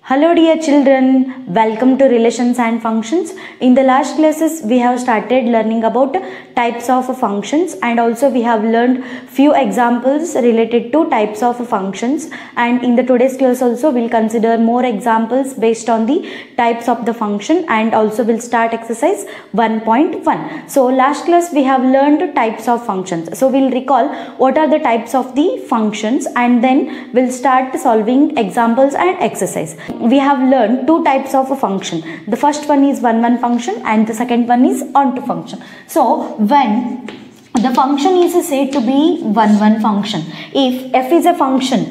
Hello dear children, welcome to relations and functions. In the last classes we have started learning about types of functions and also we have learned few examples related to types of functions, and in the today's class also we'll consider more examples based on the types of the function and also we'll start exercise 1.1. So last class we have learned types of functions. So we'll recall what are the types of the functions and then we'll start solving examples and exercise. We have learned two types of a function. The first one is one-one function and the second one is onto function. So when the function is said to be one-one function, if f is a function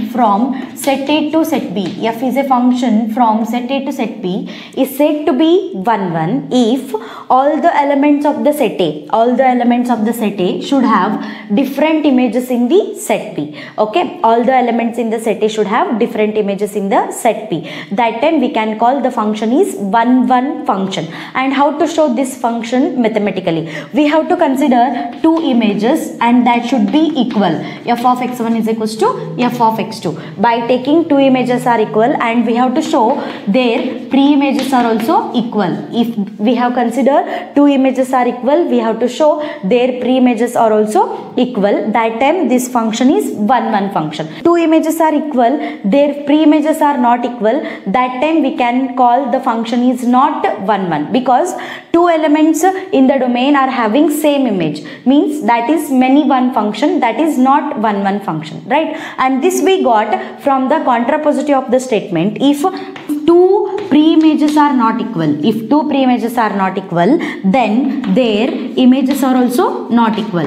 from set A to set B, f is a function from set A to set B is said to be one-one if all the elements of the set A, should have different images in the set B. Okay, all the elements in the set A should have different images in the set B. That time we can call the function is one-one function. And how to show this function mathematically? We have to consider two images and that should be equal. F of x1 is equals to f of x2. By taking two images are equal and we have to show their pre-images are also equal. If we have considered two images are equal, we have to show their pre-images are also equal. That time this function is one-one function. Two images are equal, their pre-images are not equal. That time we can call the function is not one-one because two elements in the domain are having same image, means that is many-one function, that is not one-one function, right? And this we got from the contrapositive of the statement. If two pre-images are not equal, then their images are also not equal.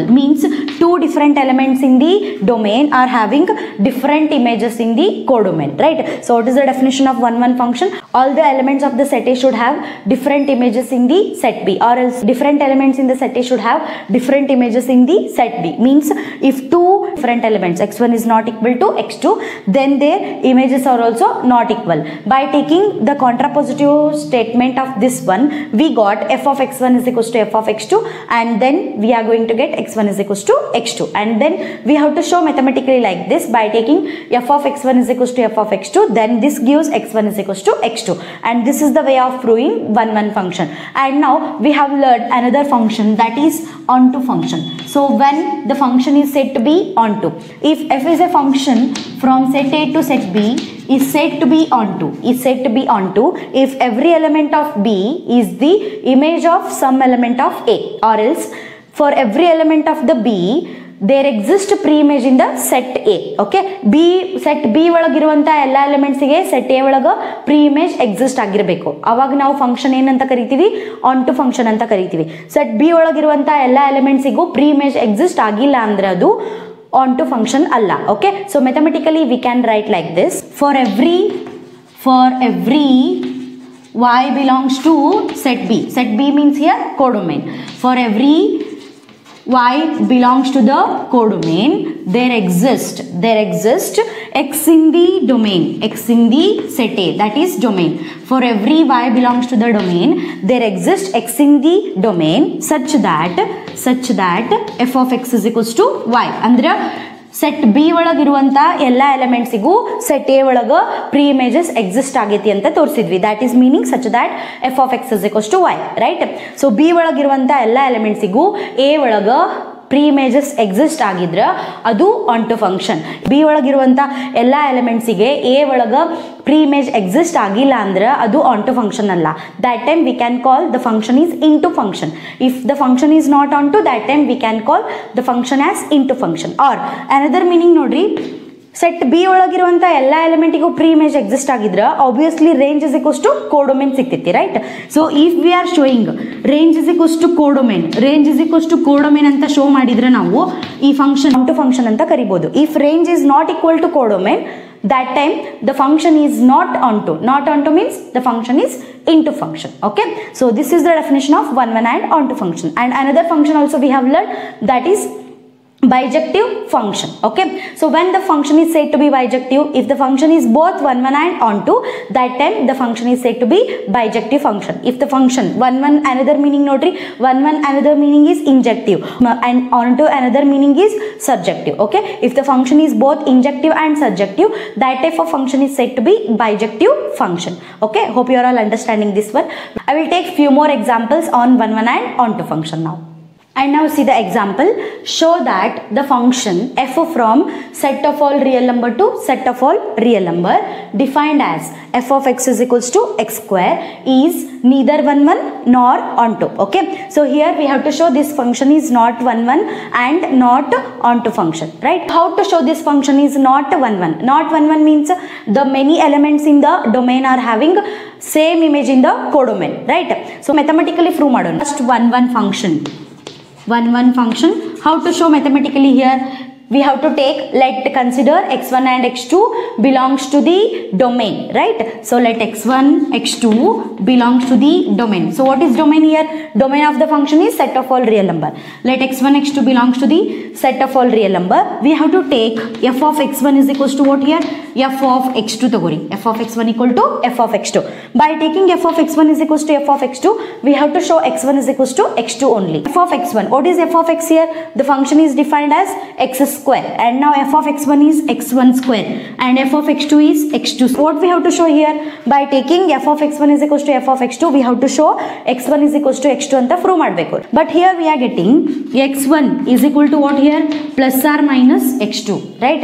Means two different elements in the domain are having different images in the codomain, right? So what is the definition of one-one function? All the elements of the set A should have different images in the set B, or else different elements in the set A should have different images in the set B. Means if two different elements x1 is not equal to x2, then their images are also not equal. By taking the contrapositive statement of this one, we got f of x1 is equals to f of x2 and then we are going to get x1 is equals to x2, and then we have to show mathematically like this. By taking f of x1 is equals to f of x2, then this gives x1 is equals to x2, and this is the way of proving one-one function. And now we have learned another function, that is onto function. So when the function is said to be onto, if f is a function from set A to set B is said to be onto if every element of B is the image of some element of A, or else for every element of the B there exists pre-image in the set A. Okay, set B ಒಳಗಿರುವಂತ ಎಲ್ಲ elements ಗೆ set A ಒಳಗ pre-image exist ಆಗಿರಬೇಕು. ಅವಾಗ ನಾವು function ಏನಂತ ಕರಿತೀವಿ? onto function ಅಂತ ಕರಿತೀವಿ. set B ಒಳಗಿರುವಂತ ಎಲ್ಲ ಎಲಿಮೆಂಟ್ಸ್ ಗೂ pre-image exist ಆಗಿಲ್ಲ ಅಂದ್ರೆ ಅದು onto function ಅಲ್ಲ. Okay, so mathematically we can write like this: for every y belongs to set B means here codomain. For every y belongs to the codomain, there exist x in the domain, x in the set A, that is domain. For every y belongs to the domain, there exists x in the domain such that f of x is equals to y. Andre set B ಒಳಗಿರುವಂತ ಎಲ್ಲ ಎಲಿಮೆಂಟ್ಸಿಗೂ set A ಒಳಗ pre-images exist ಆಗೈತಿ ಅಂತ ತೋರಿಸಿದ್ವಿ. that is meaning such that f of x is equals to y, right? So B ಒಳಗಿರುವಂತ ಎಲ್ಲ ಎಲಿಮೆಂಟ್ಸಿಗೂ A ಒಳಗ pre-images exist ಆಗಿದ್ರೆ ಅದು onto function. B ಒಳಗಿರುವಂತ ಎಲ್ಲ ಎಲಿಮೆಂಟ್ಸಿಗೆ A ಒಳಗ pre-image exist ಆಗಿಲ್ಲ ಅಂದ್ರೆ ಅದು onto function ಅಲ್ಲ. that time we can call the function is into function. If the function is not onto, that time we can call the function as into function. Or another meaning ನೋಡ್ರಿ, set B ಒಳಗಿರುವಂತ ಎಲ್ಲ ಎಲಿಮೆಂಟಿಗೂ pre-image exist ಆಗಿದ್ರೆ obviously range is equals to codomain ಸಿಗ್ತೈತಿ, right? So if we are showing range is equals to codomain ಅಂತ show ಮಾಡಿದ್ರೆ ನಾವು ಈ function onto function ಅಂತ ಕರಿಬಹುದು. If range is not equal to codomain, that time the function is not onto means the function is into function. Okay, so this is the definition of one-one and onto function. And another function also we have learned, that is bijective function. Okay, so when the function is said to be bijective, if the function is both 1 1 and onto, that time the function is said to be bijective function. If the function 1 1 another meaning notary, 1 1 another meaning is injective and onto another meaning is surjective. Okay, if the function is both injective and surjective, that type of function is said to be bijective function. Okay, hope you are all understanding this one. I will take few more examples on 1 1 and onto function now. And now see the example. Show that the function f from set of all real number to set of all real number defined as f of x is equals to x square is neither 1 1 nor onto. Okay, so here we have to show this function is not 1 1 and not onto function, right? How to show this function is not 1 1? Not 1 1 means the many elements in the domain are having same image in the codomain, right? So mathematically prove madona. First 1 1 function. 1 1 function, how to show mathematically here? We have to take, let consider x1 and x2 belongs to the domain, right? So let x1 x2 belongs to the domain. So what is domain here? Domain of the function is set of all real number. Let x1 x2 belongs to the set of all real number. We have to take f of x1 is equals to what here? F of x2 tagori. F of x1 equal to f of x2. By taking f of x1 is equals to f of x2, we have to show x1 is equals to x2 only. F of x1, what is f of x here? The function is defined as x square, and now f of x1 is x1 square and f of x2 is x2. So what we have to show here? By taking f of x1 is equals to f of x2, we have to show x1 is equals to x2 anta prove madbeku. But here we are getting x1 is equal to what here? Plus or minus x2, right?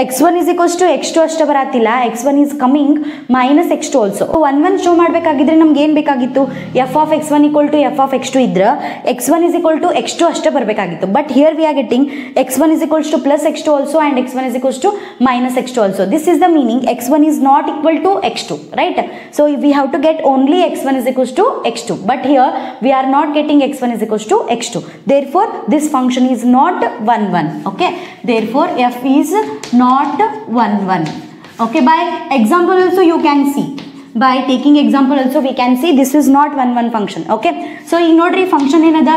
x1 is equals to x2 ಅಷ್ಟೇ ಬರತ್ತಿಲ್ಲ, x1 is coming minus x2 also. So 1 1 show ಮಾಡಬೇಕಾಗಿದ್ರೆ ನಮಗೆ ಏನು ಬೇಕಾಗಿತ್ತು? f of x1 equal to f of x2 ಇದ್ರೆ x1 is equal to x2 ಅಷ್ಟೇ ಬರಬೇಕಾಗಿತ್ತು. But here we are getting x1 is equals to plus x2 also and x1 is equals to minus x2 also. This is the meaning x1 is not equal to x2, right? So we have to get only x1 is equals to x2, but here we are not getting x1 is equals to x2. Therefore this function is not 1 1. Okay, therefore f is not 1 1. Okay, by example also you can see. By taking example also we can see this is not 1 1 function. Okay, so ಈಗ ನೋಡ್ರಿ function ಏನದ?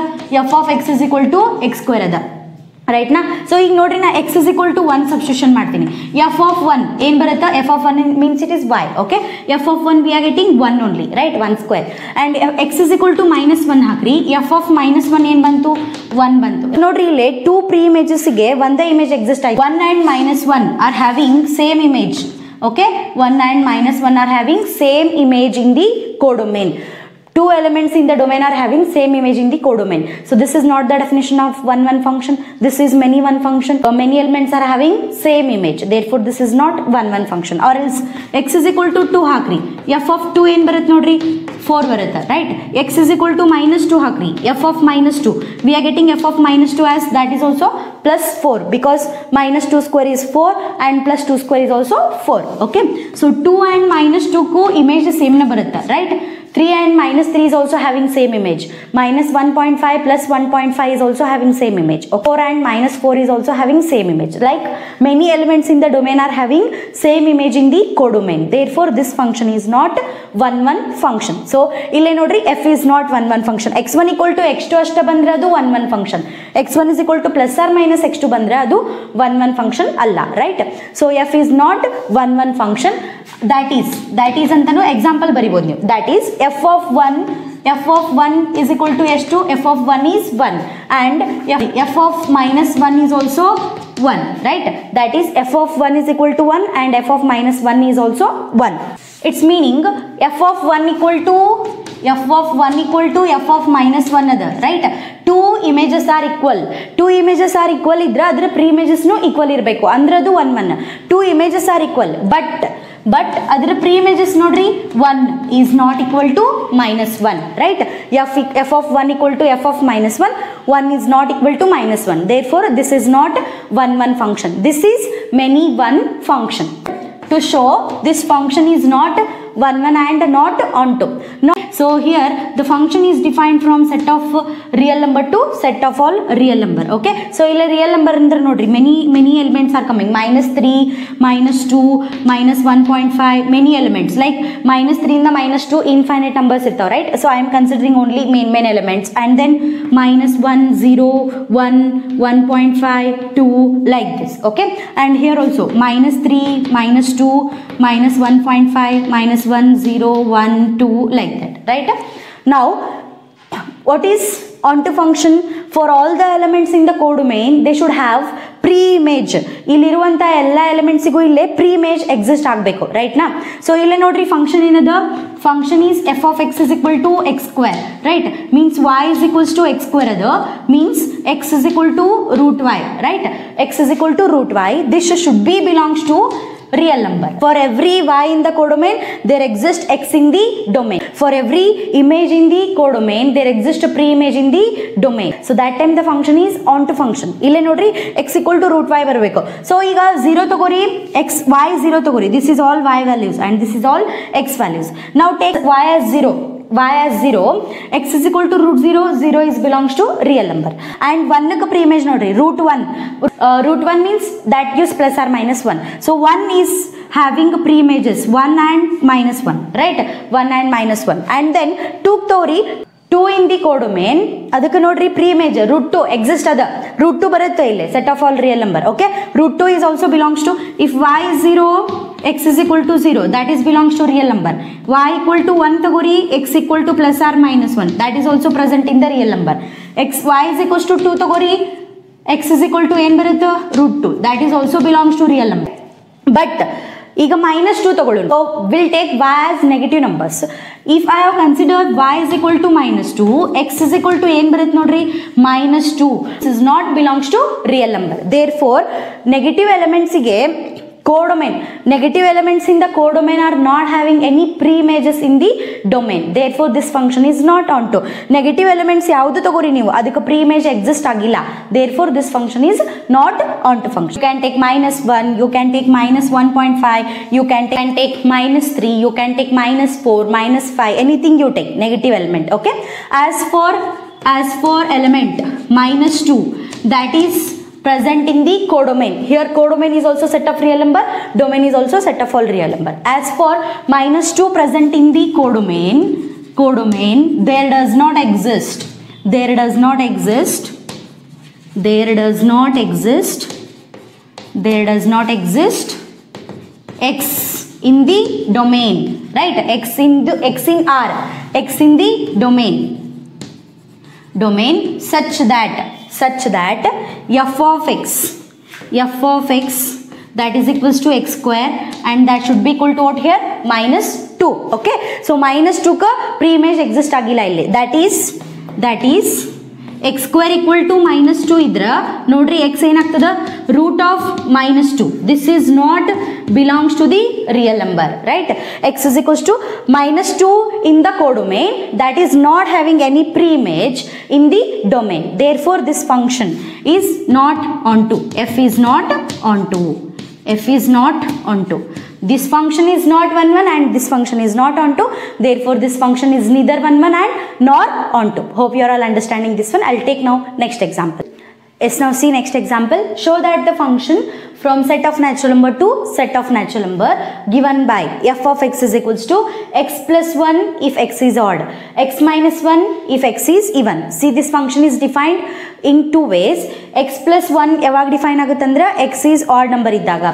f of x is equal to x square ಅದ, right ನಾ? So ಈಗ ನೋಡ್ರಿ ನಾ x is equal to 1 substitution ಮಾಡ್ತೀನಿ. f of 1 ಏನು ಬರುತ್ತಾ? f of 1 means it is y. Okay, f of 1 we are getting 1 only, right? 1 square. And x is equal to minus 1 ಹಾಕ್ರಿ, f of minus 1 ಏನು ಬಂತು? 1 ಬಂತು. ನೋಡ್ರಿ ಇಲ್ಲಿ 2 pre images ಗೆ ಒಂದೇ ಇಮೇಜ್ ಎಕ್ಸಿಸ್ಟ್ ಆಯ್ತು. 1 and minus 1 are having same image. Okay, 1 and minus 1 are having same image in the codomain. Two elements in the domain are having same image in the codomain. So this is not the definition of 1 1 function. This is many 1 function. Many elements are having same image. Therefore this is not 1 1 function. Or else x is equal to 2 ಹಾಕ್ರಿ, f of 2 ಏನು ಬರುತ್ತೆ ನೋಡ್ರಿ? 4 ಬರುತ್ತೆ, right? x is equal to minus 2 ಹಾಕ್ರಿ, f of minus 2. We are getting f of minus 2 as that is also plus 4 because minus 2 square is 4 and plus 2 square is also 4. Okay, so 2 and minus 2 ku image same na ಬರುತ್ತೆ, right? 3 and minus 3 is also having same image. Minus 1.5 plus 1.5 is also having same image. 4 and minus 4 is also having same image. Like many elements in the domain are having same image in the codomain. Therefore this function is not 1 1 function. So ಇಲ್ಲಿ ನೋಡ್ರಿ f is not 1 1 function. x1 equal to x2 ಅಷ್ಟೇ ಬಂದ್ರೆ ಅದು 1 1 function. x1 is equal to plus or minus x2 ಬಂದ್ರೆ ಅದು 1 1 function ಅಲ್ಲ, right? So f is not 1 1 function. That is ಅಂತನೂ example ಬರಿಬೋದು ನೀವು. That is f of 1 is equal to s2, f of 1 is 1 and f of minus 1 is also 1, right? That is f of 1 is equal to 1 and f of minus 1 is also 1. Its meaning f of 1 equal to f of minus 1 other, right? Two images are equal. ಇದ್ರೆ ಅದರ pre images equal ಇರಬೇಕು ಅಂದ್ರೆ ಅದು 1 1. Two images are equal but ಅದರ pre images ನೋಡ್ರಿ 1 is not equal to minus 1, right? f of 1 equal to f of minus 1 is not equal to minus 1. Therefore this is not 1 1 function. This is many 1 function. To show this function is not 1 1 and not onto. No. So here the function is defined from set of real number to set of all real number. Okay. So illa real number andre nodri many elements are coming, -3, -2, -1.5, many elements like -3 in the -2 infinite numbers irtav, right? So I am considering only main elements, and then -1, 0, 1, 1.5, 2, like this. Okay. And here also -3, -2, -1.5, -1, 0, 1, 2, like that, right? Now what is onto function? For all the elements in the codomain, they should have pre-image. ಇಲ್ಲಿರುವಂತ ಎಲ್ಲ ಎಲಿಮೆಂಟ್ಸಿಗೂ ಇಲ್ಲೇ pre-image exist ಆಗಬೇಕು, right ನಾ? So ಇಲ್ಲೇ ನೋಡ್ರಿ function ಏನದ? Function is f of x is equal to x square, right? Means y is equals to x square ಅದ, means x is equal to root y, right? x is equal to root y. This should be belongs to real number. For every y in the codomain, there exists x in the domain. For every image in the codomain, there exists a pre-image in the domain. So that time the function is onto function. Ille nodri x equal to root y barabeku. So iga 0 tagori, x y 0 tagori. This is all y values and this is all x values. Now take y as 0. Y as 0, x is equal to root 0, 0 is belongs to real number. And 1 ka pre-image nodri, root 1. Root 1 means that gives plus or minus 1. So 1 is having pre-images 1 and -1, right? 1 and -1. And then 2 tori 2 in the codomain, ಅದಕ್ಕೆ ನೋಡ್ರಿ pre-image root 2 exist ಅದ, root 2 ಬರುತ್ತೆ ಇಲ್ಲಿ, set of all real number. Okay, root 2 is also belongs to, if y is 0, x is equal to 0, that is belongs to real number. Y equal to 1 ತಗೋರಿ, x equal to plus or minus 1, that is also present in the real number. y is equals to 2 ತಗೋರಿ, x is equal to ಏನು ಬರುತ್ತೆ? root 2, that is also belongs to real number. But ಈಗ -2 ತಗೊಳ್ಳೋಣ. So we'll take y as negative numbers. If I have considered y is equal to -2, x is equal to ಏನು ಬರುತ್ತೆ ನೋಡ್ರಿ? -2. This is not belongs to real number. Therefore negative elements ಗೆ codomain, negative elements in the codomain are not having any pre-images in the domain. Therefore this function is not onto. Negative elements ಯಾವುದು ತಗೋರಿ ನೀವು, ಅದಕ್ಕೆ pre-image exist ಆಗಿಲ್ಲ. Therefore this function is not onto function. You can take -1, you can take -1.5, you can take -3, you can take -4, -5, anything you take negative element. Okay. As for element -2, that is present in the codomain. Here codomain is also set of real number, domain is also set of all real number. As for -2 present in the codomain, there does not exist x in the domain, right? x in the domain such that f of x that is equals to x square, and that should be equal to what here? -2. Okay. So -2 ka pre-image exist agilla illi. That is x square equal to -2 idra nodri x ಏನಾಗ್ತದ? root of -2. This is not belongs to the real number, right? X is equals to -2 in the codomain, that is not having any pre-image in the domain. Therefore this function is not onto. F is not onto. This function is not 1 1 and this function is not onto. Therefore this function is neither 1 1 and nor onto. Hope you are all understanding this one. I'll take now next example. Yes, now see next example. Show that the function from set of natural number to set of natural number given by f of x is equals to x plus 1 if x is odd, x minus 1 if x is even. See this function is defined in two ways. x plus 1 ಯಾವಾಗ define ಆಗುತ್ತಂದ್ರೆ x is odd number ಇದ್ದಾಗ,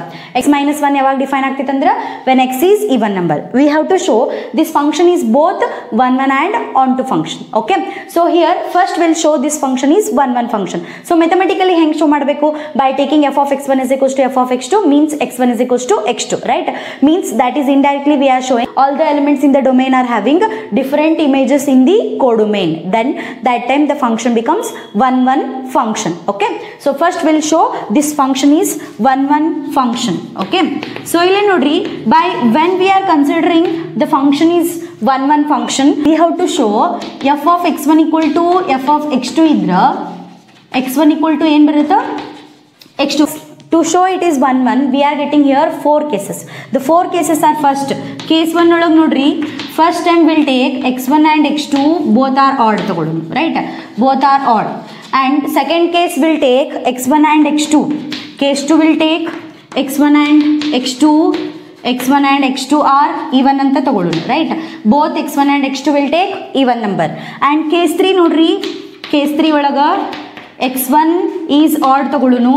x minus 1 ಯಾವಾಗ define ಆಗ್ತಿತ್ತಂದ್ರೆ when x is even number. We have to show this function is both 1 1 and onto function. Okay, so here first we'll show this function is 1 1 function. So mathematically ಹೆಂಗ್ show ಮಾಡಬೇಕು? By taking f of x1 is equals to f of x2 means x1 is equals to x2, right? Means that is indirectly we are showing all the elements in the domain are having different images in the codomain. Then that time the function becomes 1 1 function. Okay, so first we'll show this function is 1 1 function. Okay, so ಇಲ್ಲಿ ನೋಡ್ರಿ, by when we are considering the function is 1 1 function, we have to show f of x1 equal to f of x2 ಇದ್ರ x1 equal to ಏನು ಬರುತ್ತೆ? x2 To show it is 1 1, we are getting here 4 cases. The 4 cases are first case 1 ಒಳಗೆ ನೋಡ್ರಿ first time will take x1 and x2 both are odd ತಗೊಳ್ಳೋಣ, right? Both are odd. And second case will take x1 and x2. Case 2 will take x1 and x2. x1 and x2 are even ಅಂತ ತಗೊಳ್ಳೋಣ, right? Both x1 and x2 will take even number. And case 3 ನೋಡ್ರಿ case 3 ಒಳಗೆ x1 is odd ತಗೊಳ್ಳೋಣ,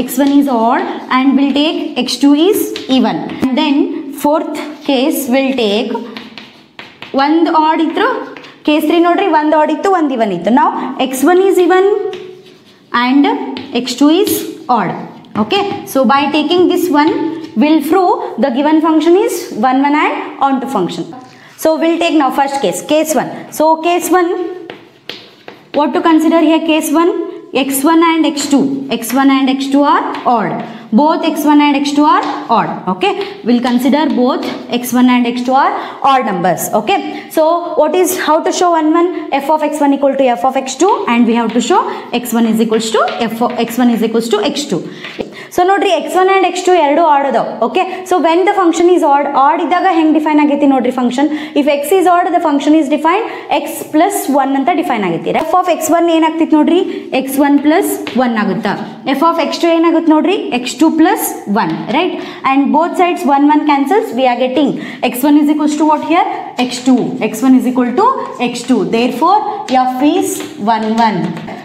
x1 is odd and will take x2 is even. And then fourth case will take ಒಂದು odd ಇತ್ತು, case 3 ನೋಡ್ರಿ ಒಂದು odd ಇತ್ತು ಒಂದು even ಇತ್ತು. Now x1 is even and x2 is odd. Okay, so by taking this one will prove the given function is 1 1 and onto function. So we'll take now first case 1. So case 1, what to consider here? Case 1, x1 and x2 are odd. Both x1 and x2 are odd. Okay, we'll consider both x1 and x2 are odd numbers. Okay, so what is how to show 1 1? F of x1 equal to f of x2, and we have to show x1 is equals to f of x1 is equals to x2. So ನೋಡ್ರಿ x1 and x2 ಎರಡು odd ಅದಾವ. Okay, so when the function is odd ಇದ್ದಾಗ ಹೆಂಗ್ define ಆಗೈತಿ ನೋಡ್ರಿ function. if x is odd the function is defined x plus 1 ಅಂತ define ಆಗೈತಿ. f of x1 ಏನಾಗ್ತಿತ್ತು ನೋಡ್ರಿ x1 plus 1 ಆಗುತ್ತಾ. f of x2 ಏನಾಗುತ್ತೆ ನೋಡ್ರಿ x2 plus 1, right? And both sides 1 1 cancels, we are getting x1 is equals to what here? x1 is equal to x2. Therefore f is 1 1.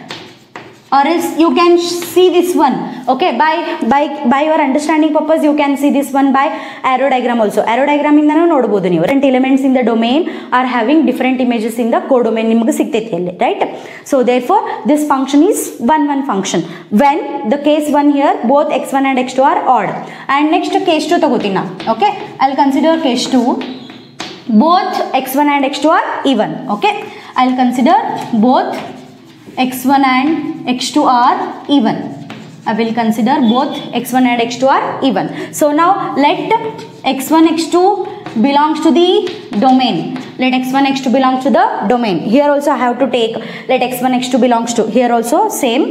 Or else you can see this one. Okay, by your understanding purpose you can see this one by arrow diagram also. Arrow diagram ಇಂದನೂ ನೋಡಬಹುದು ನೀವು. Different elements in the domain are having different images in the codomain ನಿಮಗೆ ಸಿಗ್ತೈತಿ ಅಲ್ಲಿ, right? So therefore this function is 1 1 function when the case 1 here both x1 and x2 are odd. And next case 2 ತಗೋತೀನಿ ನಾ. Okay, I'll consider case 2, both x1 and x2 are even. Okay, I'll consider both x1 and x2 are even. I will consider both x1 and x2 are even. So now let x1 x2 belongs to the domain. Let x1 x2 belongs to the domain. Here also I have to take let x1 x2 belongs to, here also same,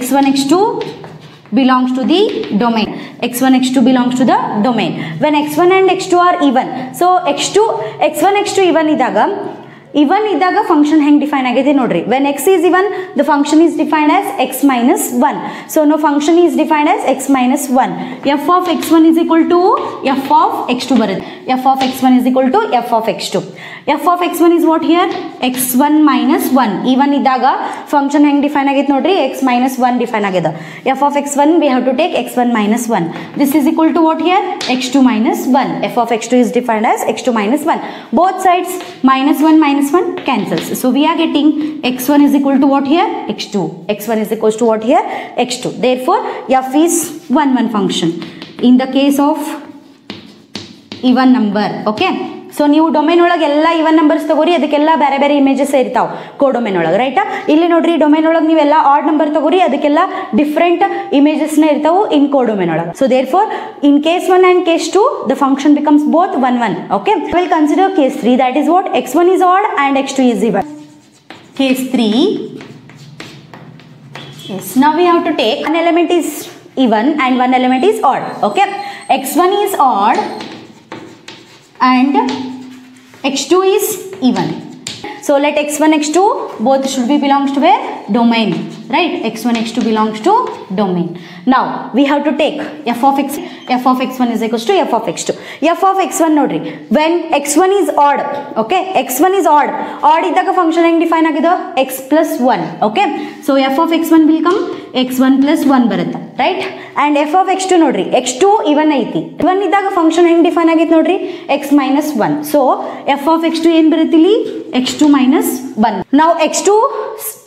x1 x2 belongs to the domain. x1 x2 belongs to the domain. When x1 and x2 are even, so x1 x2 even ಇದ್ದಾಗ function ಹೆಂಗೆ define ಆಗಿದೆ ನೋಡ್ರಿ. when x is even the function is defined as x minus 1. so no function is defined as x minus 1. f of x1 is equal to f of x2 ಬರುತ್ತೆ. f of x1 is equal to f of x2. f of x1 is what here? x1 minus 1. even ಇದ್ದಾಗ function ಹೆಂಗೆ define ಆಗೈತೆ ನೋಡ್ರಿ, x minus 1 define ಆಗಿದೆ. f of x1 we have to take x1 minus 1. this is equal to what here? x2 minus 1. f of x2 is defined as x2 minus 1. both sides minus 1 minus 1 cancels. So we are getting x1 is equal to what here? x2. x1 is equals to what here? x2. Therefore f is 1 1 function in the case of even number. Okay, so ನೀವು domain ಒಳಗೆ ಎಲ್ಲ ಇವನ್ numbers ತಗೋರಿ, ಅದಕ್ಕೆಲ್ಲ ಬೇರೆ ಬೇರೆ images ಇರ್ತಾವೆ ಕೋಡೊಮೇನ್ ಒಳಗೆ, ರೈಟಾ? ಇಲ್ಲಿ ನೋಡ್ರಿ ಡೊಮೇನ್ ಒಳಗೆ ನೀವೆಲ್ಲ ಆಡ್ ನಂಬರ್ ತಗೋರಿ, ಅದಕ್ಕೆಲ್ಲ ಡಿಫ್ರೆಂಟ್ ಇಮೇಜಸ್ನ ಇರ್ತಾವೆ ಇನ್ ಕೋಡೊಮೇನ್ ಒಳಗೆ. So there for in case 1 and case 2 the function becomes both 1 1. Okay, we will consider case 3, that is what? x1 is odd and x2 is even. Case 3, yes, now we have to take one element is even and one element is odd. Okay, x1 is odd and x2 is even. So let x1 x2 both should be belongs to where? Domain, right? x1 x2 belongs to domain. Now we have to take f of x1 is equals to f of x2. f of x1 nodri, when x1 is odd, okay, x1 is odd idaga function ಹೆಂಗೆ define ಆಗಿದೆ? x plus 1. okay, so f of x1 will come x1 plus 1 ಬರುತ್ತೆ, right? and f of x2 ನೋಡ್ರಿ, x2 even ಐತಿ, even ಇದ್ದಾಗ function ಹೆಂಗೆ define ಆಗೈತೆ ನೋಡ್ರಿ? x minus 1. so f of x2 ಏನು ಬರುತ್ತೆ ಇಲ್ಲಿ? x2 minus 1. now x2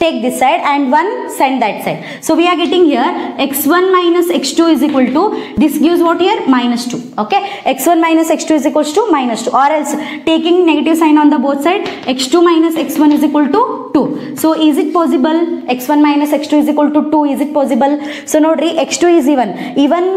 take this side and 1 send that side. so we are getting here x1 minus x2 is equal to, this gives what here? minus 2. okay, x1 minus x2 is equals to minus 2, or else taking negative sign on the both side, x2 minus x1 is equal to 2. so is it possible x1 minus x2 is equal to 2? is it possible? so nodri x2 is even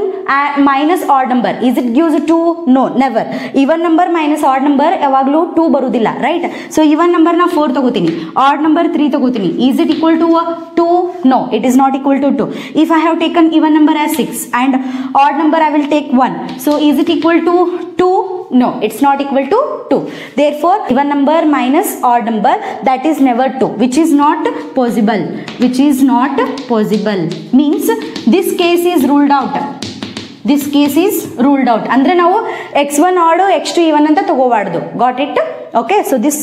minus odd number, is it gives 2? no, never. even number minus odd number ಯಾವಾಗಲೂ 2 ಬರುವುದಿಲ್ಲ, right? so even number na 4 ತಗೋತೀನಿ, odd number 3 ತಗೋತೀನಿ. is is it equal to 2? No, it is not equal to 2. If I have taken even number as 6 and odd number I will take 1, so is it equal to 2? No, it's not equal to 2. Therefore even number minus odd number, that is never 2, which is not possible, which is not possible, means this case is ruled out. This case is ruled out. Andre now x1 odd x2 even anta tagobadu. Got it? Okay, so this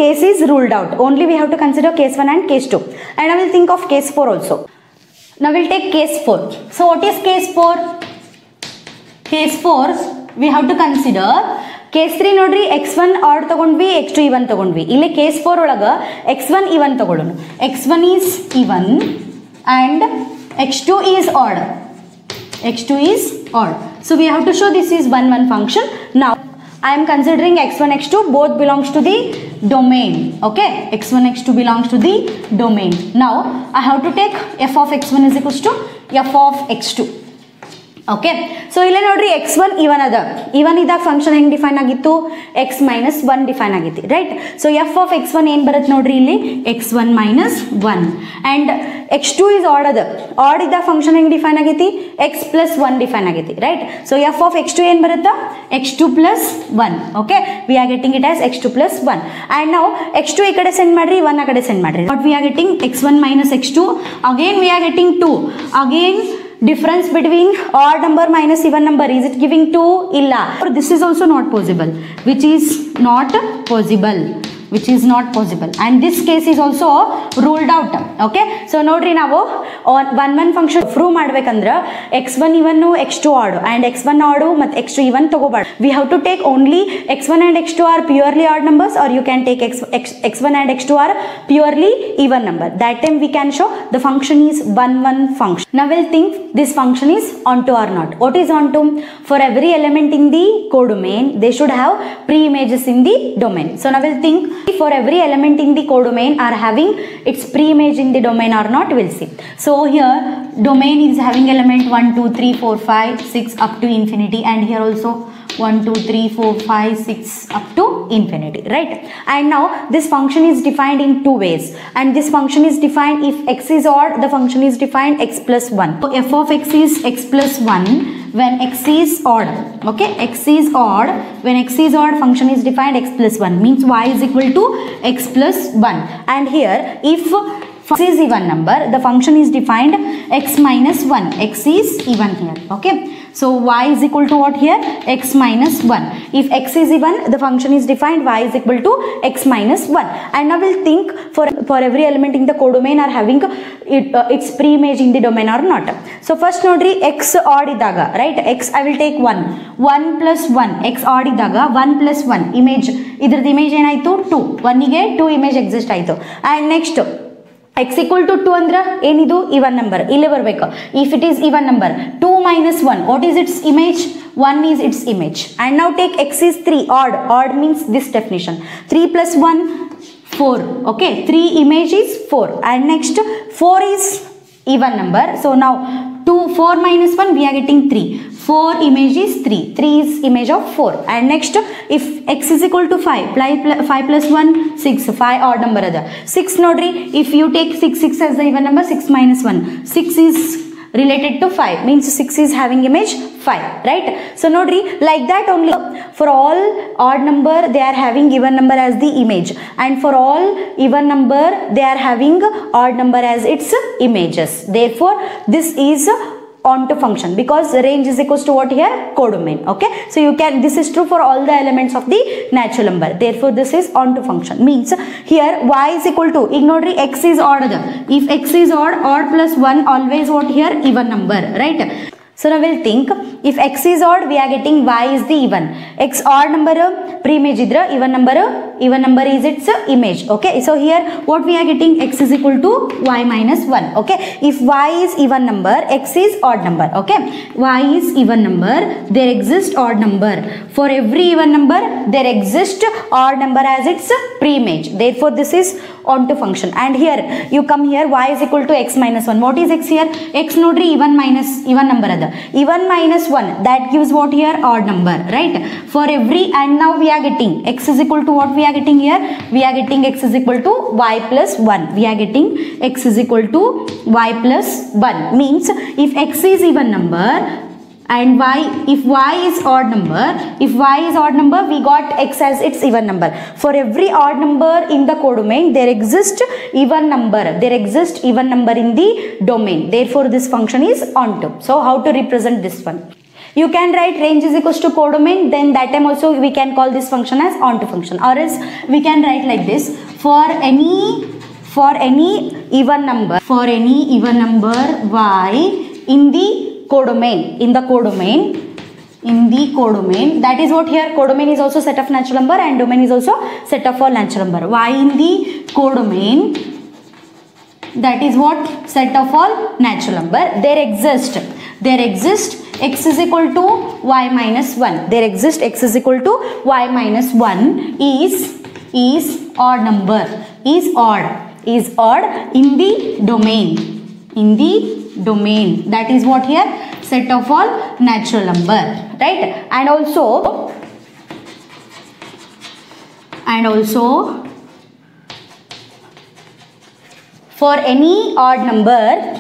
case is ruled out. Only we have to consider case 1 and case 2, and I will think of case 4 also. Now we'll take case 4. So what is case 4? Case 4 we have to consider. Case 3 nodri x1 odd tagondvi, x2 even tagondvi. Ille case 4 olaga x1 even tagodonu. x1 is even and x2 is odd. x2 is odd. So we have to show this is 1 1 function. Now I am considering x1 x2 both belongs to the domain. Okay, x1 x2 belongs to the domain. Now I have to take f of x1 is equals to f of x2. Okay, so illa nodri x1 even ida function heng define agittu, x minus 1 define agiti, right? So f of x1 en barat nodri illi x1 minus 1 and x2 is odd ida function heng define agiti, x plus 1 define agiti, right? So f of x2 en barata x2 plus 1. Okay, we are getting it as x2 plus 1, and now x2 ikade send madri, 1 akade send madri. What we are getting? x1 minus x2. Again we are getting 2. Again difference between odd number minus even number, is it giving 2? Illa. This is also not possible, which is not possible, which is not possible, and this case is also ruled out. Okay, so nodri ನಾವು on 1 1 function prove ಮಾಡಬೇಕಂದ್ರೆ x1 even x2 odd and x1 odd ಮತ್ತು x2 even ತಗೋಬಾರ್ದು. We have to take only x1 and x2 are purely odd numbers, or you can take x1 and x2 are purely even number. That time we can show the function is 1 1 function. Now we'll think this function is onto or not. What is onto? For every element in the codomain they should have pre-images in the domain. So now we'll think for every element in the codomain are having its pre-image in the domain or not, we'll see. So here domain is having element 1 2 3 4 5 6 up to infinity, and here also 1 2 3 4 5 6 up to infinity, right? And now this function is defined in two ways, and this function is defined if x is odd, the function is defined x plus 1. So f of x is x plus 1 when x is odd. Okay, x is odd, when x is odd function is defined x plus 1, means y is equal to x plus 1. And here if x is even number, the function is defined x minus 1. X is even here. Okay, so y is equal to what here? X minus 1. If x is even, the function is defined y is equal to x minus 1. And now we'll think for every element in the codomain are having its pre-image in the domain or not. So first nodri x odd idaga, right? X I will take 1 plus 1. X odd idaga 1 plus 1 image, idrad image enaitu 2, 1 ige 2 image exist aitu. And next x equal to 2 andra enidu even number, ille barbeku. If it is even number, 2 minus 1, what is its image? 1 is its image. And now take x is 3 odd means this definition, 3 plus 1 4. Okay, 3 image is 4, and next 4 is even number. So now 4 minus 1 we are getting 3. 4 image is 3. 3 is image of 4. And next if x is equal to 5, 5 plus 1 6, 5 odd number ada. 6 nodri, if you take 6 as the even number, 6 minus 1, 6 is related to 5, means 6 is having image 5, right? So nodri, like that only for all odd number they are having even number as the image, and for all even number they are having odd number as its images. Therefore this is onto function, because range is equals to what here? Codomain. Okay, so you can, this is true for all the elements of the natural number. Therefore this is onto function, means here y is equal to, ignore x is odd. If x is odd plus 1 always what here? Even number, right? So now we'll think if x is odd we are getting y is the even, x odd number pre-image idra, even number is its image. Okay, so here what we are getting? X is equal to y minus 1. Okay, if y is even number, x is odd number. Okay, y is even number, there exists odd number. For every even number there exists odd number as its pre-image. Therefore this is onto function. And here you come here, y is equal to x minus 1. What is x here? X nodri even number ada. Even minus 1, that gives what here? Odd number, right? For every, and now we are getting x is equal to what we are are getting here? We are getting x is equal to y plus 1. We are getting x is equal to y plus 1. Means if x is even number and if y is odd number, we got x as its even number. For every odd number in the codomain, there exists even number. There exists even number in the domain. Therefore, this function is onto. So, how to represent this one? You can write range is equals to codomain, then that time also we can call this function as onto function, or else we can write like this: for any even number y in the codomain, that is what here codomain is also set of natural number and domain is also set of all natural number. Y in the codomain, that is what set of all natural number. There exist x is equal to y minus 1. There exists x is equal to y minus 1 is odd number, is odd in the domain, that is what here set of all natural number, right? And also for any odd number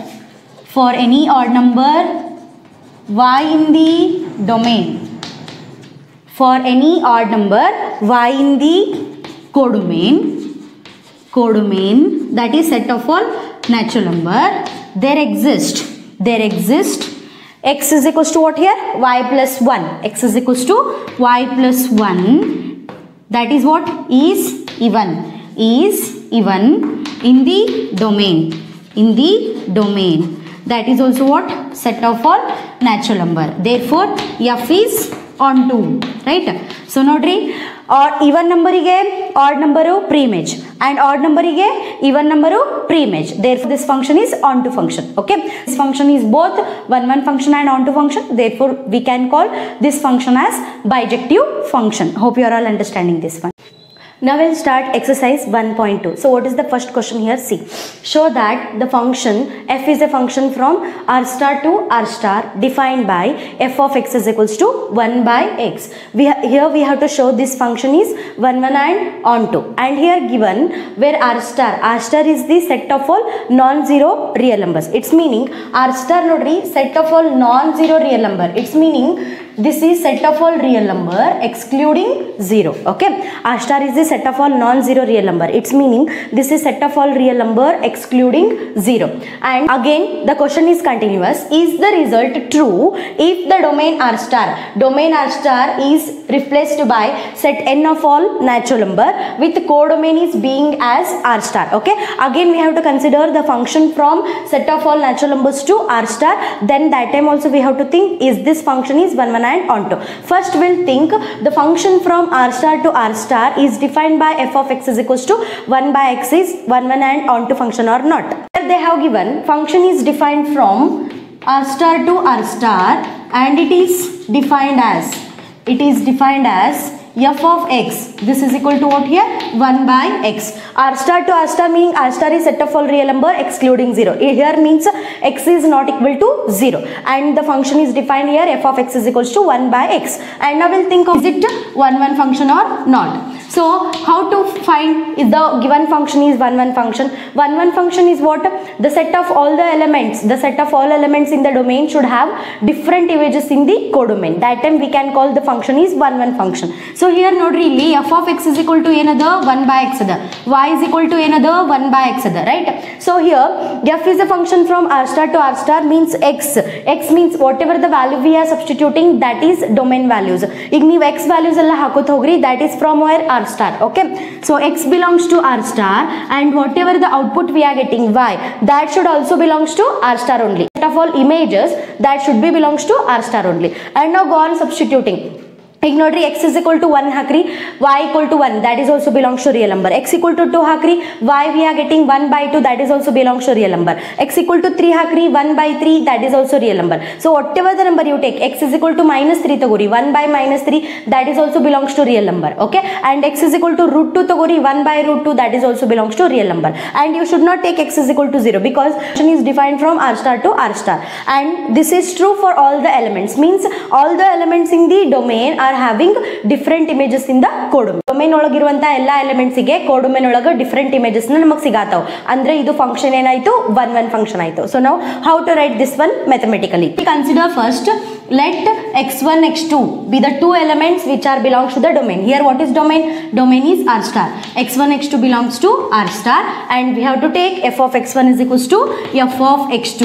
y in the domain, for any odd number y in the codomain, that is set of all natural number, there exist x is equals to what here? Y plus 1. X is equals to y plus 1. That is what? Is even in the domain. That is also what? Set of all natural number. Therefore, f is onto, right? So, nodri, or even number ige odd number pre-image and odd number ige even number pre-image. Therefore, this function is onto function. Okay, this function is both one function and onto function. Therefore, we can call this function as bijective function. Hope you are all understanding this one. Now we'll start exercise 1.2. So what is the first question here? See, show that the function f is a function from r star to r star defined by f of x is equals to 1 by x. Here we have to show this function is 1 and onto, and here given where r star is the set of all non-zero real numbers. It's meaning r star nodri set of all non-zero real number. It's meaning this is set of all real number excluding 0. Okay, r star is the set of all non-zero real number. It's meaning this is set of all real number excluding 0. And again the question is continuous. Is the result true if the domain r star is replaced by set n of all natural number with codomain is being as r star? Okay, again we have to consider the function from set of all natural numbers to r star. Then that time also we have to think, is this function is 1 and onto. First we'll think the function from r star to r star is defined by f of x is equals to 1 by x is 1 and onto function or not. Here they have given function is defined from r star to r star and it is defined as f of x, this is equal to what here? 1 by x. R star to r star meaning r star is set of all real number excluding 0. Here means x is not equal to 0 and the function is defined here f of x is equals to 1 by x. And now we'll think of, is it 1 function or not? So how to find if the given function is 1 function? 1 function is what? The set of all the elements, in the domain should have different images in the codomain. That time we can call the function is 1 function. So here note really f of x is equal to another 1 by x other, y is equal to another 1 by x other, right? So here f is a function from r star to r star means x means whatever the value we are substituting, that is domain values. If you x values alla hakot hogri, that is from where r star. Okay, so x belongs to r star and whatever the output we are getting y, that should also belongs to r star only. Set of all images that should be belongs to r star only. And now go on substituting. Ignore x is equal to 1 hakri, y equal to 1, that is also belongs to real number. X equal to 2 hakri, y we are getting 1 by 2, that is also belongs to real number. X equal to 3 hakri, 1 by 3, that is also real number. So whatever the number you take, x is equal to minus 3 tagori, 1 by minus 3, that is also belongs to real number. Okay, and x is equal to root 2 tagori, 1 by root 2, that is also belongs to real number. And you should not take x is equal to 0 because function is defined from r star to r star. And this is true for all the elements, means all the elements in the domain are are having different images in the codomain. Domain ಒಳಗಿರುವಂತ ಎಲ್ಲಾ elements ಗೆ codomain ಒಳಗ different images ನಮಗೆ ಸಿಗಾತಾವ. ಅಂದ್ರೆ ಇದು function ಏನಾಯ್ತು 1 1 function ಆಯ್ತು. So now how to write this one mathematically? We consider first, let x1 x2 be the two elements which are belongs to the domain. Here what is domain? Domain is r star. x1 x2 belongs to r star, and we have to take f of x1 is equals to f of x2.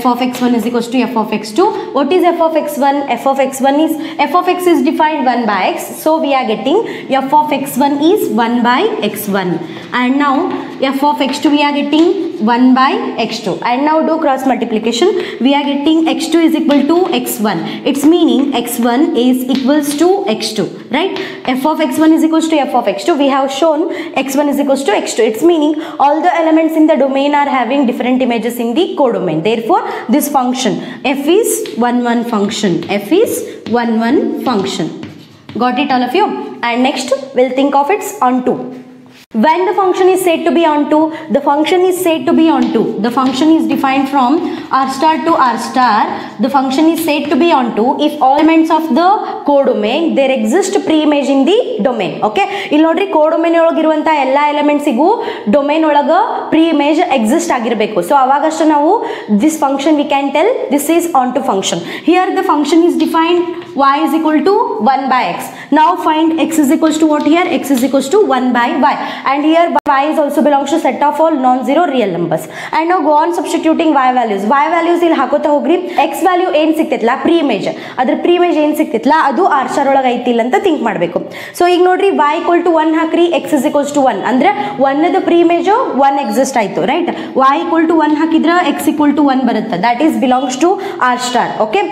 f of x1 is equals to f of x2. What is f of x1? f of x1 is, f of x is defined 1 by x, so we are getting f of x1 is 1 by x1, and now f of x2 we are getting 1 by x2, and now do cross multiplication. We are getting x2 is equal to x1. It's meaning x1 is equals to x2, right? f of x1 is equals to f of x2. We have shown x1 is equals to x2. It's meaning all the elements in the domain are having different images in the codomain. Therefore this function f is 1 1 function. f is 1 1 function. Got it all of you? And next we'll think of its onto. When the function is said to be onto, the function is said to be onto. The function is defined from r star to r star. The function is said to be onto if all elements of the codomain there exist pre-image in the domain. Okay, ಇಲ್ಲಿ ನೋಡ್ರಿ codomain ಒಳಗಿರುವಂತ ಎಲ್ಲಾ elements ಗೂ domain ಒಳಗ pre-image exist ಆಗಿರಬೇಕು. So ಅವಾಗಷ್ಟ ನಾವು this function we can tell this is onto function. Here the function is defined y is equal to 1 by x. Now find x is equals to what here? X is equals to 1 by y. And here y is also belongs to set of all non-zero real numbers. And now go on substituting y values. Y values ಇಲ್ಲಿ ಹಾಕೋತಾ ಹೋಗ್ರಿ. x value ಏನ್ ಸಿಕ್ತಿತ್ತಲ್ಲ pre-image, ಅದ್ರ pre-image ಏನ್ ಸಿಕ್ತಿತ್ತಲ್ಲ ಅದು r star ಒಳಗೆ ಐತಿಲ್ಲ ಅಂತ think ಮಾಡಬೇಕು. ಸೊ ಈಗ ನೋಡ್ರಿ y equal to 1 ಹಾಕ್ರಿ, x is equals to 1 ಅಂದ್ರೆ 1 ದ pre-image 1 ಎಕ್ಸಿಸ್ಟ್ ಆಯ್ತು, ರೈಟ್? y equal to 1 ಹಾಕಿದ್ರ x equal to 1 ಬರುತ್ತೆ. That is belongs to r star. Okay,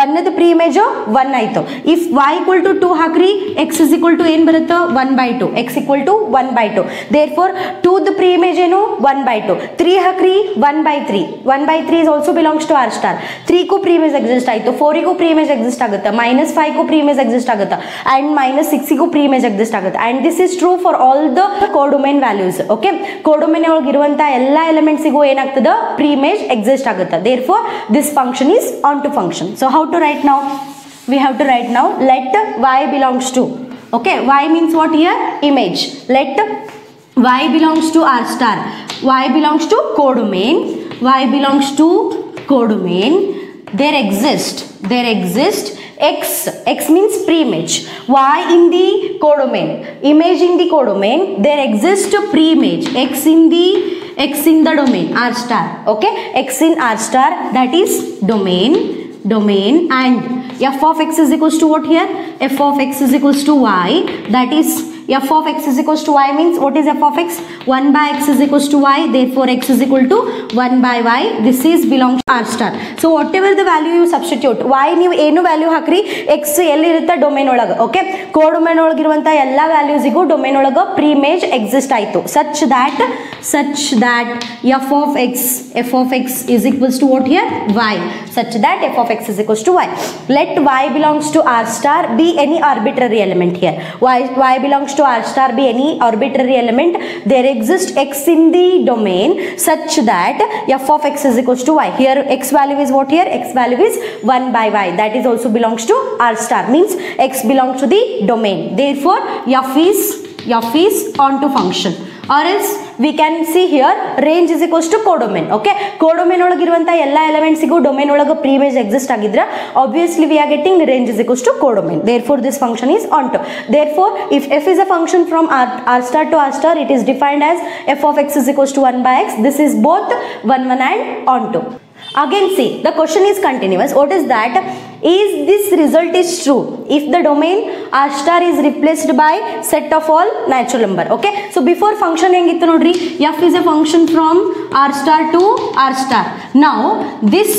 1 the pre-image 1 ಆಯ್ತು. ಇಫ್ y equal to 2 ಹಾಕ್ರಿ, x is equal to ಏನ್ ಬರುತ್ತೆ 1 by 2. x equal to 1 by 2. Therefore 2 the pre-image ಏನು 1 by 2. 3 ಹಾಕ್ರಿ 1 by 3. 1 by 3 is also belongs to r star. 3 ಗೂ pre-image exist ಆಯ್ತು, 4 ಗೂ pre-image exist ಆಗುತ್ತೆ, -5 ಗೂ pre-image exist ಆಗುತ್ತೆ, and -6 ಗೂ pre-image exist ಆಗುತ್ತೆ. And this is true for all the codomain values. Okay, codomain ಒಳಗೆ ಇರುವಂತ ಎಲ್ಲಾ ಎಲಿಮೆಂಟ್ಸ್ ಗೂ ಏನಾಗ್ತದ pre-image exist ಆಗುತ್ತೆ. Therefore this function is onto function. So how to write now? We have to write now, let y belongs to, okay, y means what here? Image. Let y belongs to r star, y belongs to codomain, y belongs to codomain. There exist x means pre-image, y in the codomain, image in the codomain, there exists pre-image x in the domain r star. Okay, x in r star, that is domain, and f of x is equals to what here? f of x is equals to y, that is f of x is equals to y means what is f of x? 1 by x is equals to y. Therefore x is equal to 1 by y. This is belongs to r star. So whatever the value you substitute, y ನೀವು ಏನು value ಹಾಕ್ರಿ, x ಎಲ್ಲಿ ಇರುತ್ತೆ domain ಒಳಗೆ. Okay, ಕೋಡೊಮೇನ್ ಒಳಗಿರುವಂತ ಎಲ್ಲ ವ್ಯಾಲ್ಯೂಸಿಗೂ domain ಒಳಗೆ ಪ್ರೀಮೇಜ್ exist ಆಯಿತು, such that f of x is equals to what here? y. Such that f of x is equals to y. Let y belongs to r star be any arbitrary element here. y belongs to r star be any arbitrary element. There exists x in the domain such that f of x is equals to y. Here x value is what here? x value is 1 by y. That is also belongs to r star, means x belongs to the domain. Therefore f is onto function. Or else we can see here range is equals to codomain. Okay, codomain ಒಳಗಿರುವಂತ ಎಲ್ಲ elements ಗೂ domain ಒಳಗೆ ಪ್ರೀಮೇಜ್ exist ಆಗಿದ್ರೆ obviously we are getting range is equals to codomain. Therefore this function is onto. Therefore if f is a function from r star to r star, it is defined as f of x is equals to 1 by x. This is both 1 1 and onto. Again see, the question is continuous. What is that? Is this result is true if the domain r star is replaced by set of all natural number. Okay, so before function ಹೆಂಗಿತ್ತು ನೋಡ್ರಿ, f is a function from r star to r star. Now this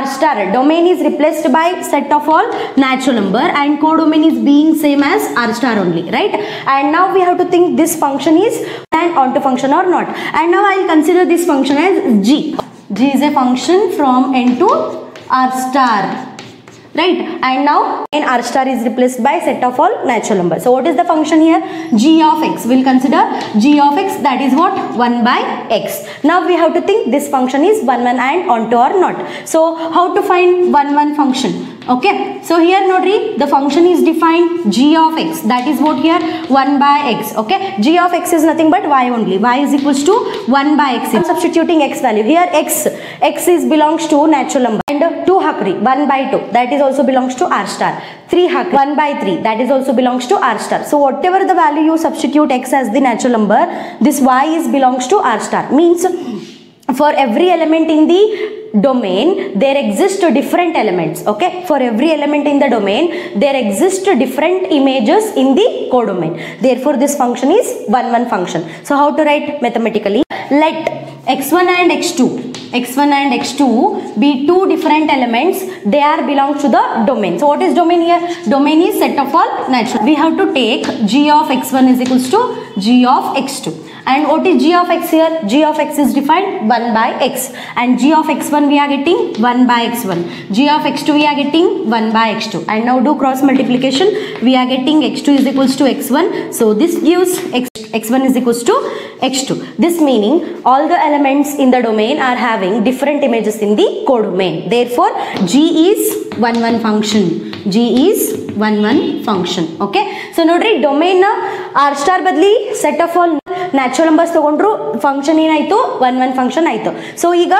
r star domain is replaced by set of all natural number and codomain is being same as r star only, right? And now we have to think this function is an onto function or not. And now I will consider this function as g is a function from n to r star, right? And now n r star is replaced by set of all natural numbers. So what is the function here? G of x. We'll consider g of x, that is what? 1 by x. Now we have to think this function is 1 1 and onto or not. So how to find 1 1 function? Okay, so here nodri the function is defined g of x, that is what here 1 by x. Okay, g of x is nothing but y only, y is equals to 1 by x. I'm substituting x value here. X is belongs to natural number, and 2 hakri 1 by 2, that is also belongs to r star. 3 hakri 1 by 3, that is also belongs to r star. So whatever the value you substitute x as the natural number, this y is belongs to r star. Means for every element in the domain there exist different elements. Okay, for every element in the domain there exist different images in the codomain. Therefore this function is 1 function. So how to write mathematically? Let x1 and x2 be two different elements, they are belongs to the domain. So what is domain here? Domain is set of all natural. We have to take g of x1 is equals to g of x2. And what is g of x here? G of x is defined 1 by x, and g of x1 we are getting 1 by x1, g of x2 we are getting 1 by x2, and now do cross multiplication. We are getting x2 is equals to x1, so this gives x1 is equals to x2. This meaning all the elements in the domain are having different images in the codomain. Therefore g is 1 function. G is 1 function. Okay, so nodri domain r star badli set of all natural numbers ತಗೊಂಡ್ರು function ಏನಾಯ್ತು 1 function ಆಯ್ತು. So ಈಗ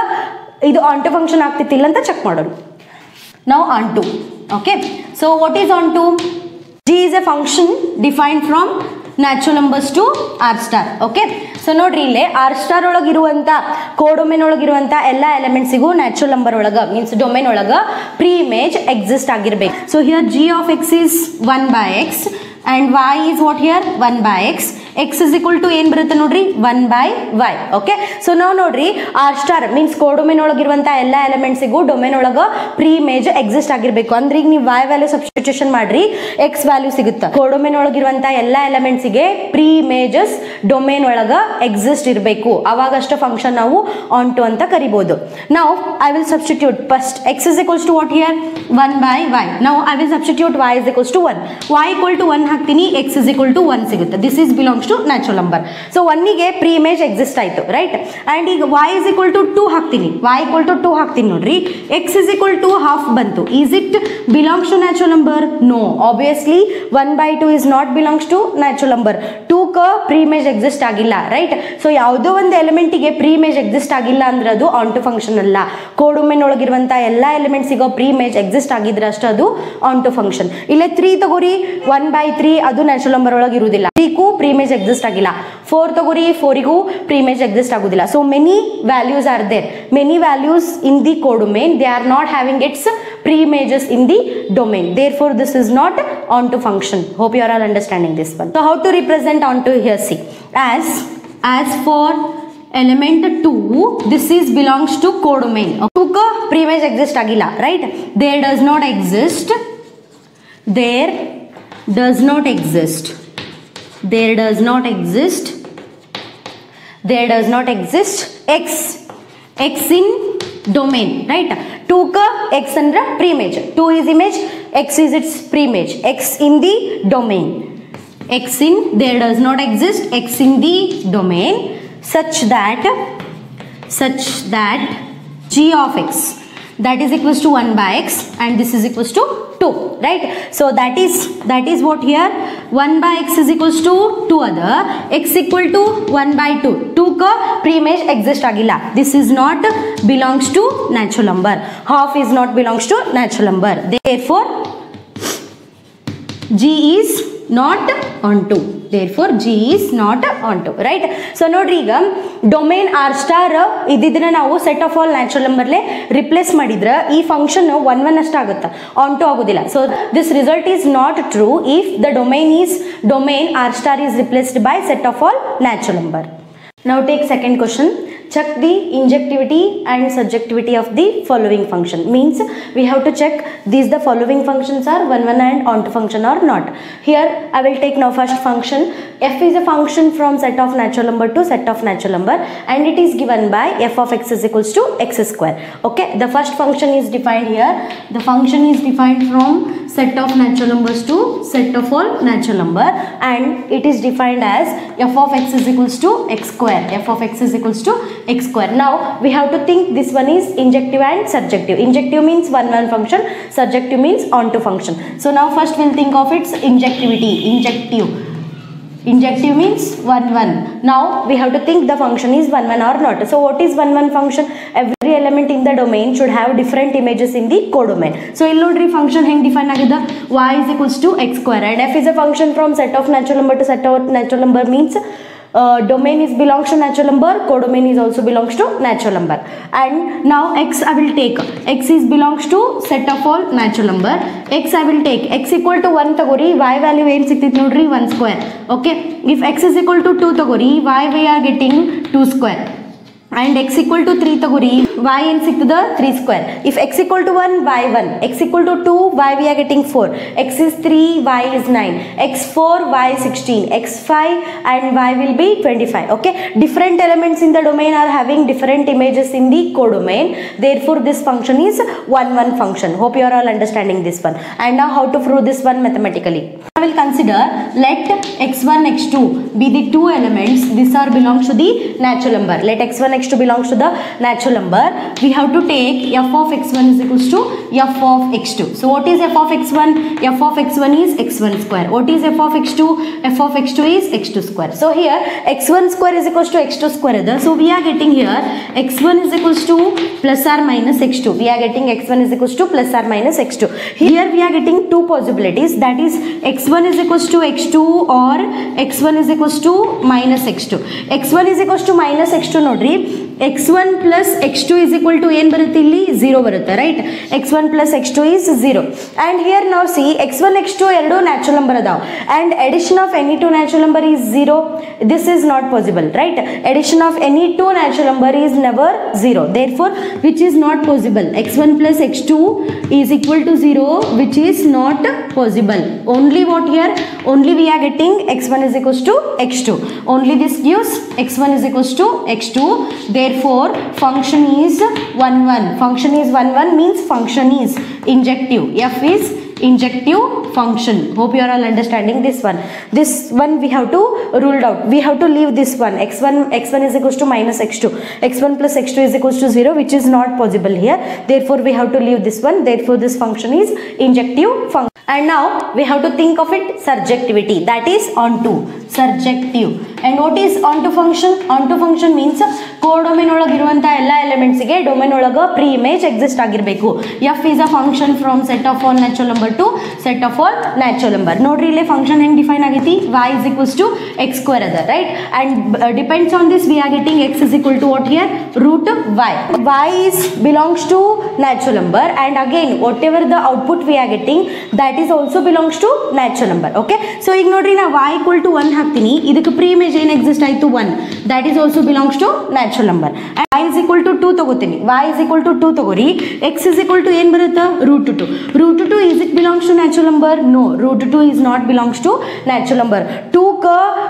ಇದು ಆನ್ಟು function ಆಗ್ತಿತ್ತಿಲ್ಲ ಅಂತ check ಮಾಡೋಣ. ನಾವು onto. Okay, so what is onto? G is a function defined from natural numbers to r star. Okay, so ನೋಡ್ರಿ ಇಲ್ಲೇ ಆರ್ ಸ್ಟಾರ್ ಒಳಗಿರುವಂಥ ಕೋಡೊಮೇನ್ ಒಳಗಿರುವಂಥ ಎಲ್ಲ ಎಲಿಮೆಂಟ್ಸಿಗೂ ನ್ಯಾಚುರಲ್ ನಂಬರ್ ಒಳಗೆ ಮೀನ್ಸ್ ಡೊಮೇನ್ ಒಳಗೆ ಪ್ರೀ ಇಮೇಜ್ ಎಕ್ಸಿಸ್ಟ್ ಆಗಿರ್ಬೇಕು. So here g of x is 1 by x and y is what here 1 by x. x is equal to ಏನು ಬರುತ್ತೆ ನೋಡ್ರಿ 1 by y. Okay, so ನಾವು ನೋಡ್ರಿ R star means ಕೋಡೊಮೇನ್ ಒಳಗಿರುವಂಥ ಎಲ್ಲ ಎಲಿಮೆಂಟ್ಸಿಗೂ domain ಒಳಗೆ pre image exist ಆಗಿರಬೇಕು. ಅಂದ್ರೆ ಈಗ ನೀವು y ವ್ಯಾಲ್ಯೂ ಸಬ್ಸ್ಟಿಟ್ಯೂಷನ್ ಮಾಡ್ರಿ x ವ್ಯಾಲ್ಯೂ ಸಿಗುತ್ತೆ. ಕೋಡೊಮೇನ್ ಒಳಗಿರುವಂಥ ಎಲ್ಲ ಎಲಿಮೆಂಟ್ಸಿಗೆ ಪ್ರೀ ಇಮೇಜಸ್ ಡೊಮೇನ್ ಒಳಗೆ ಎಕ್ಸಿಸ್ಟ್ ಇರಬೇಕು, ಅವಾಗಷ್ಟು ಫಂಕ್ಷನ್ ನಾವು ಆನ್ಟು ಅಂತ ಕರಿಬಹುದು. ನಾವು I will substitute first x is equals to what here 1 by y. now I will substitute y is equals to 1, y equal to 1 ಹಾಕ್ತೀನಿ, x is equal to 1 ಸಿಗುತ್ತೆ. this is belongs to natural number. so 1 ಗೆ pre image exist ಆಯ್ತು, right. And ಈಗ y is equal to 2 ಹಾಕ್ತೀನಿ, y equal to 2 ಹಾಕ್ತೀನಿ ನೋಡ್ರಿ, x is equal to half ಬಂತು. is it belongs to natural number? no, obviously 1 by 2 is not belongs to natural number. 2 ಕ pre image exist ಆಗಿಲ್ಲ, right. So ಯಾವುದೋ ಒಂದು ಎಲಿಮೆಂಟಿಗೆ pre image exist ಆಗಿಲ್ಲ ಅಂದ್ರೆ ಅದು ಆನ್ಟು ಫಂಕ್ಷನ್ ಅಲ್ಲ. ಕೋಡೊಮೇನ್ ಒಳಗಿರುವಂಥ ಎಲ್ಲ ಎಲಿಮೆಂಟ್ಸಿಗೂ ಪ್ರೀ ಇಮೇಜ್ ಎಕ್ಸಿಸ್ಟ್ ಆಗಿದ್ರೆ ಅಷ್ಟು ಅದು ಆನ್ಟು ಫಂಕ್ಷನ್. ಇಲ್ಲೇ 3 ತಗೋರಿ 1 by 3 ಅದು ನ್ಯಾಚುರಲ್ ನಂಬರ್ ಒಳಗೆ ಇರುವುದಿಲ್ಲ, 3ಗೂ ಪ್ರೀ ಇಮೇಜ್ ಎಕ್ಸಿಸ್ಟ್ ಆಗಿಲ್ಲ. 4 ತಗೋರಿ 4ಗೂ ಪ್ರೀ ಇಮೇಜ್ ಎಕ್ಸಿಸ್ಟ್ ಆಗುದಿಲ್ಲ. So many values are there, many values in the codomain, they are not having its pre images in the domain. therefore this is not onto function. hope you are all understanding this one. so how to represent onto here? see, as for element 2 this is belongs to codomain. 2 ka pre image exist agilla, right. there does not exist x in domain, right. 2 ka x andra pre image, 2 is image, x is its pre image, x in the domain, there does not exist x in the domain such that g of x that is equals to 1 by x and this is equals to 2, right. so that is what here 1 by x is equals to 2 other, x equal to 1 by 2. 2 ka pre-image exist agilla. this is not belongs to natural number. half is not belongs to natural number. therefore g is not onto. right. so ನೋಡ್ರಿ ಈಗ domain R star ಇದನ್ನ ನಾವು set of all natural ನಂಬರ್ಲೆ replace ಮಾಡಿದ್ರೆ ಈ function 1 ಅಷ್ಟ ಆಗುತ್ತೆ, onto ಆಗೋದಿಲ್ಲ. So this result is not true if the domain R star is replaced by set of all natural number. now take second question. check the injectivity and surjectivity of the following function. means we have to check these the following functions are 1 and onto function or not. here I will take now first function. f is a function from set of natural number to set of natural number and it is given by f of x is equals to x square. okay, the first function is defined here. the function is defined from set of natural numbers to set of all natural number and it is defined as f of x is equals to x square. f of x is equals to x square. Now we have to think this one is injective and surjective. Injective means one function, surjective means onto function. So now first we'll think of its injectivity. Injective means 1 Now we have to think the function is 1 or not. So what is 1 function? Every element in the domain should have different images in the codomain. So ಇಲ್ಲಿ ನೋಡ್ರಿ function ಹೆಂಗ್ define ಆಗಿದೆ, y is equals to x square, and f is a function from set of natural number to set of natural number means domain is belongs to natural number, codomain is also belongs to natural number. And now x I will take, x is belongs to set of all natural number. X I will take, x equal to 1 ತಗೋರಿ, y value ಏನು ಸಿಗ್ತೈತಿ ನೋಡ್ರಿ 1 square. Okay, if x is equal to 2 ತಗೋರಿ, y we are getting 2 square. And x equal to 3 ತಗೋರಿ, y ಏನು ಸಿಗ್ತದ 3 square. If x equal to 1, y 1. X equal to 2, y we are getting 4. X is 3, y is 9. X 4, y 16. X 5 and y will be 25. Okay, different elements in the domain are having different images in the codomain. Therefore this function is 1 function. Hope you are all understanding this one. And now how to prove this one mathematically. I will consider, let x1 x2 be the two elements. These are belongs to the natural number. Let x1 x2 belongs to the natural number. We have to take f of x1 is equals to f of x2. So what is f of x1? F of x1 is x1 square. What is f of x2? F of x2 is x2 square. So here x1 square is equals to x2 square. So we are getting here x1 is equals to plus or minus x2. We are getting x1 is equals to plus or minus x2. Here we are getting two possibilities, that is x1 is equals to x2 or x1 is equals to minus x2. x1 is equals to minus x2 nodri, x1 plus x2 is equal to ಏನು ಬರುತ್ತೆ ಇಲ್ಲಿ 0 ಬರುತ್ತೆ, right? x1 plus x2 is 0. And here now see x1 x2 ಎರಡು natural number ಅದಾವ, and addition of any two natural number is 0. This is not possible, right? Addition of any two natural number is never 0. Therefore which is not possible, x1 plus x2 is equal to 0, which is not possible. Only what here? Only we are getting x1 is equals to x2. Only this gives x1 is equals to x2. Therefore function is 1 Function is 1 means function is injective. F is injective function. Hope you are all understanding this one. This one we have to rule out. We have to leave this one. x1 is equals to minus x2. x1 plus x2 is equals to 0, which is not possible here. Therefore we have to leave this one. Therefore this function is injective function. And now we have to think of it surjectivity, that is onto. Surjective. And what is onto function? Onto function means codomain ಒಳಗಿರುವಂತ ಎಲ್ಲ elements ಗೆ domain ಒಳಗ pre image exist ಆಗಿರಬೇಕು. f is a function from set of all natural number to set of all natural number. ನೋಡ್ರಿ ಇಲ್ಲಿ function ಹೆಂಗ್ define ಆಗೈತಿ, y is equals to x square ಅದ, right? And depends on this we are getting x is equal to what here? Root y. Y is belongs to natural number, and again whatever the output we are getting, that is also belongs to natural number. Okay, so ಈಗ ನೋಡ್ರಿ ನಾ y equal to 1 ಹಾಕ್ತೀನಿ, ಇದಕ್ಕೆ pre image ಏನು exist ಆಯ್ತು 1, that is also belongs to natural number. And y is equal to 2 ತಗೋತೀನಿ, y is equal to 2 ತಗೋರಿ, x is equal to ಏನು ಬರುತ್ತೆ root 2. Root 2 is it belongs to natural number? No, root 2 is not belongs to natural number. 2 ಕ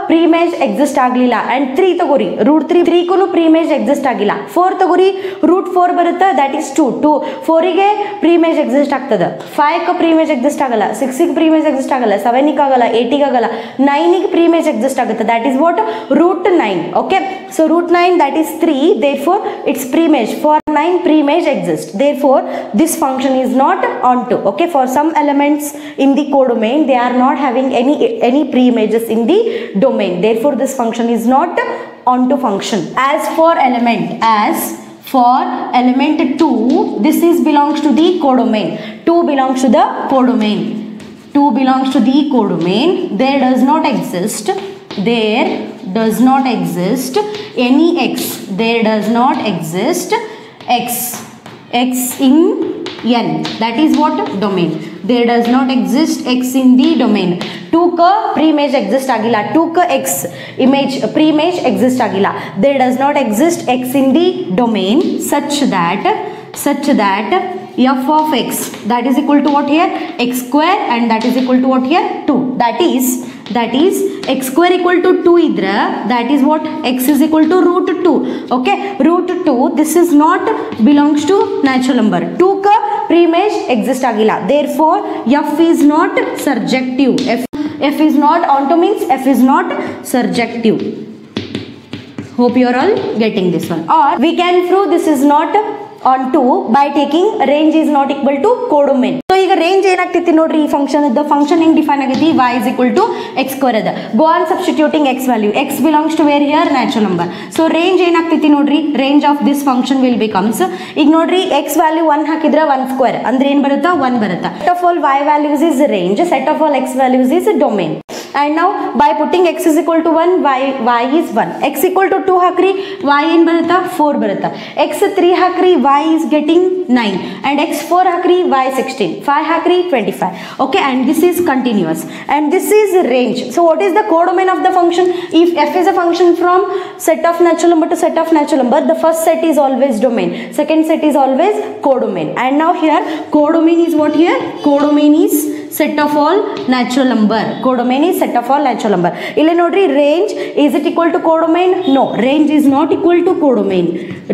pre image exist ಆಗಲಿಲ್ಲ, and 3 ತಗೋರಿ root 3 ಕೂನು pre image exist ಆಗಿಲ್ಲ. 4 ತಗೋರಿ root 4 ಬರುತ್ತೆ, that is 2 4 ಗೆ pre image exist ಆಗ್ತದೆ, 5 ಕ ಪ್ರೀ ಇಮೇಜ್ ಎಕ್ಸಿಸ್ಟ್ ಆಗಲ್ಲ, 6 ಗೆ ಪ್ರೀ ಇಮೇಜ್ ಎಕ್ಸಿಸ್ಟ್ ಆಗಲ್ಲ, 7 ಗೆ ಆಗಲ್ಲ, 8 ಗೆ ಆಗಲ್ಲ, 9 ಗೆ ಪ್ರೀ ಇಮೇಜ್ ಎಕ್ಸಿಸ್ಟ್ ಆಗುತ್ತೆ, that is what? root 9. Okay, so root 9 that is 3, therefore its pre-image for 9 pre-image exists. Therefore this function is not onto. Okay, for some elements in the codomain they are not having any pre-images in the domain. Therefore this function is not onto function. As for element 2, this is belongs to the codomain. 2 belongs to the codomain. 2 belongs to the codomain. There does not exist any x. There does not exist x in n. That is what? Domain. There does not exist x in the domain. 2 ka pre-image exist agila, 2 ka x image pre-image exist agila. There does not exist x in the domain such that f of x, that is equal to what here? X square, and that is equal to what here? 2. That is x square equal to 2 idra, that is what? X is equal to root 2. Okay, root 2, this is not belongs to natural number. 2 ka pre-image exist agila, therefore f is not surjective. F is not onto means f is not surjective. Hope you are all getting this one. Or we can prove this is not on 2 by taking range is not equal to codomain. So ಈಗ range ಏನಾಗ್ತಿತ್ತು ನೋಡ್ರಿ ಈ function the function ಹೆಂಗ್ define ಆಗೈತಿ y is equal to x square ಅದ. Go on substituting x value. X belongs to where here natural number. So range ಏನಾಗ್ತಿತ್ತು ನೋಡ್ರಿ range of this function will becomes ಈಗ ನೋಡ್ರಿ x value 1 ಹಾಕಿದ್ರೆ 1 square ಅಂದ್ರೆ ಏನು ಬರುತ್ತಾ 1 ಬರುತ್ತಾ. Set of all y values is range, set of all x values is domain. And now by putting x is equal to 1 y is 1, x equal to 2 hakri y in barata 4 barata, x 3 hakri y is getting 9, and x 4 hakri y 16, 5 hakri 25. Okay, and this is continuous and this is range. So what is the codomain of the function? If f is a function from set of natural number to set of natural number, the first set is always domain, second set is always codomain. And now here codomain is what? Here codomain is set of all natural number. Codomain is set of all natural number. Ille nodri range, is it equal to codomain? No, range is not equal to codomain.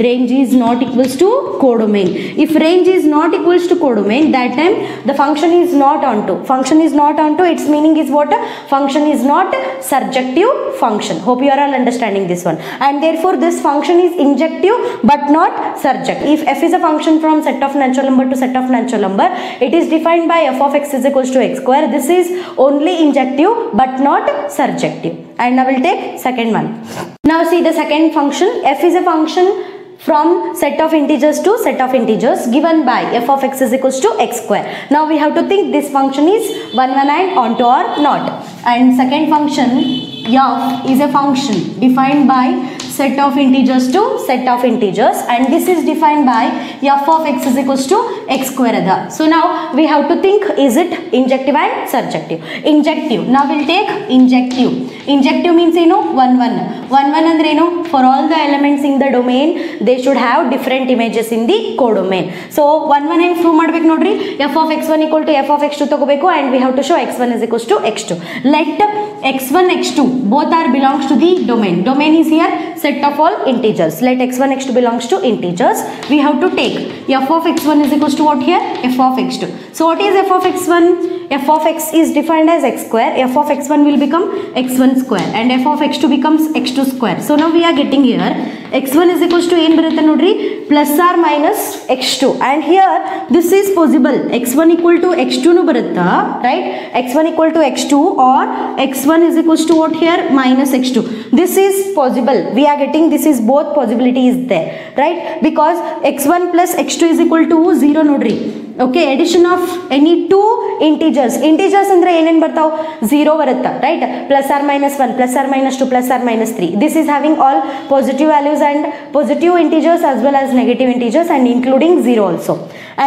Range is not equals to codomain. If range is not equals to codomain, that time the function is not onto. Function is not onto, its meaning is what? Function is not surjective function. Hope you are all understanding this one. And therefore this function is injective but not surjective. If f is a function from set of natural number to set of natural number, it is defined by f of x is equals to x square. This is only injective but not surjective. And now we'll take second one. Now see the second function. F is a function from set of integers to set of integers given by f of x is equals to x square. Now we have to think this function is 1 1 and onto or not. And second function f is a function defined by set of integers to set of integers, and this is defined by f of x is equals to x square ada. So now we have to think, is it injective and surjective? Injective. Now we'll take injective. Injective means 1 1 1 andre for all the elements in the domain they should have different images in the codomain. So 1 1 and prove madbek nodri, f of x1 equal to f of x2 tagobeku, and we have to show x1 is equals to x2. Let x1 x2 both are belongs to the domain. Domain is here set of all integers. Let x1 x2 belongs to integers. We have to take f of x1 is equals to what here? F of x2. So what is f of x1? F of x is defined as x square. F of x1 will become x1 square and f of x2 becomes x2 square. So now we are getting here x1 is equals to ಏನು ಬರುತ್ತೆ ನೋಡ್ರಿ plus or minus x2, and here this is possible. x1 equal to x2 ನು ಬರುತ್ತಾ, right? x1 equal to x2 or x1 is equals to what here? Minus x2. This is possible. We are getting this is both possibility is there, right? Because x1 plus x2 is equal to 0 nodri. Okay, addition of any two integers. Integers andre enen bartav 0 barutta, right? Plus or minus 1, plus or minus 2, plus or minus 3. This is having all positive values and positive integers as well as negative integers and including 0 also.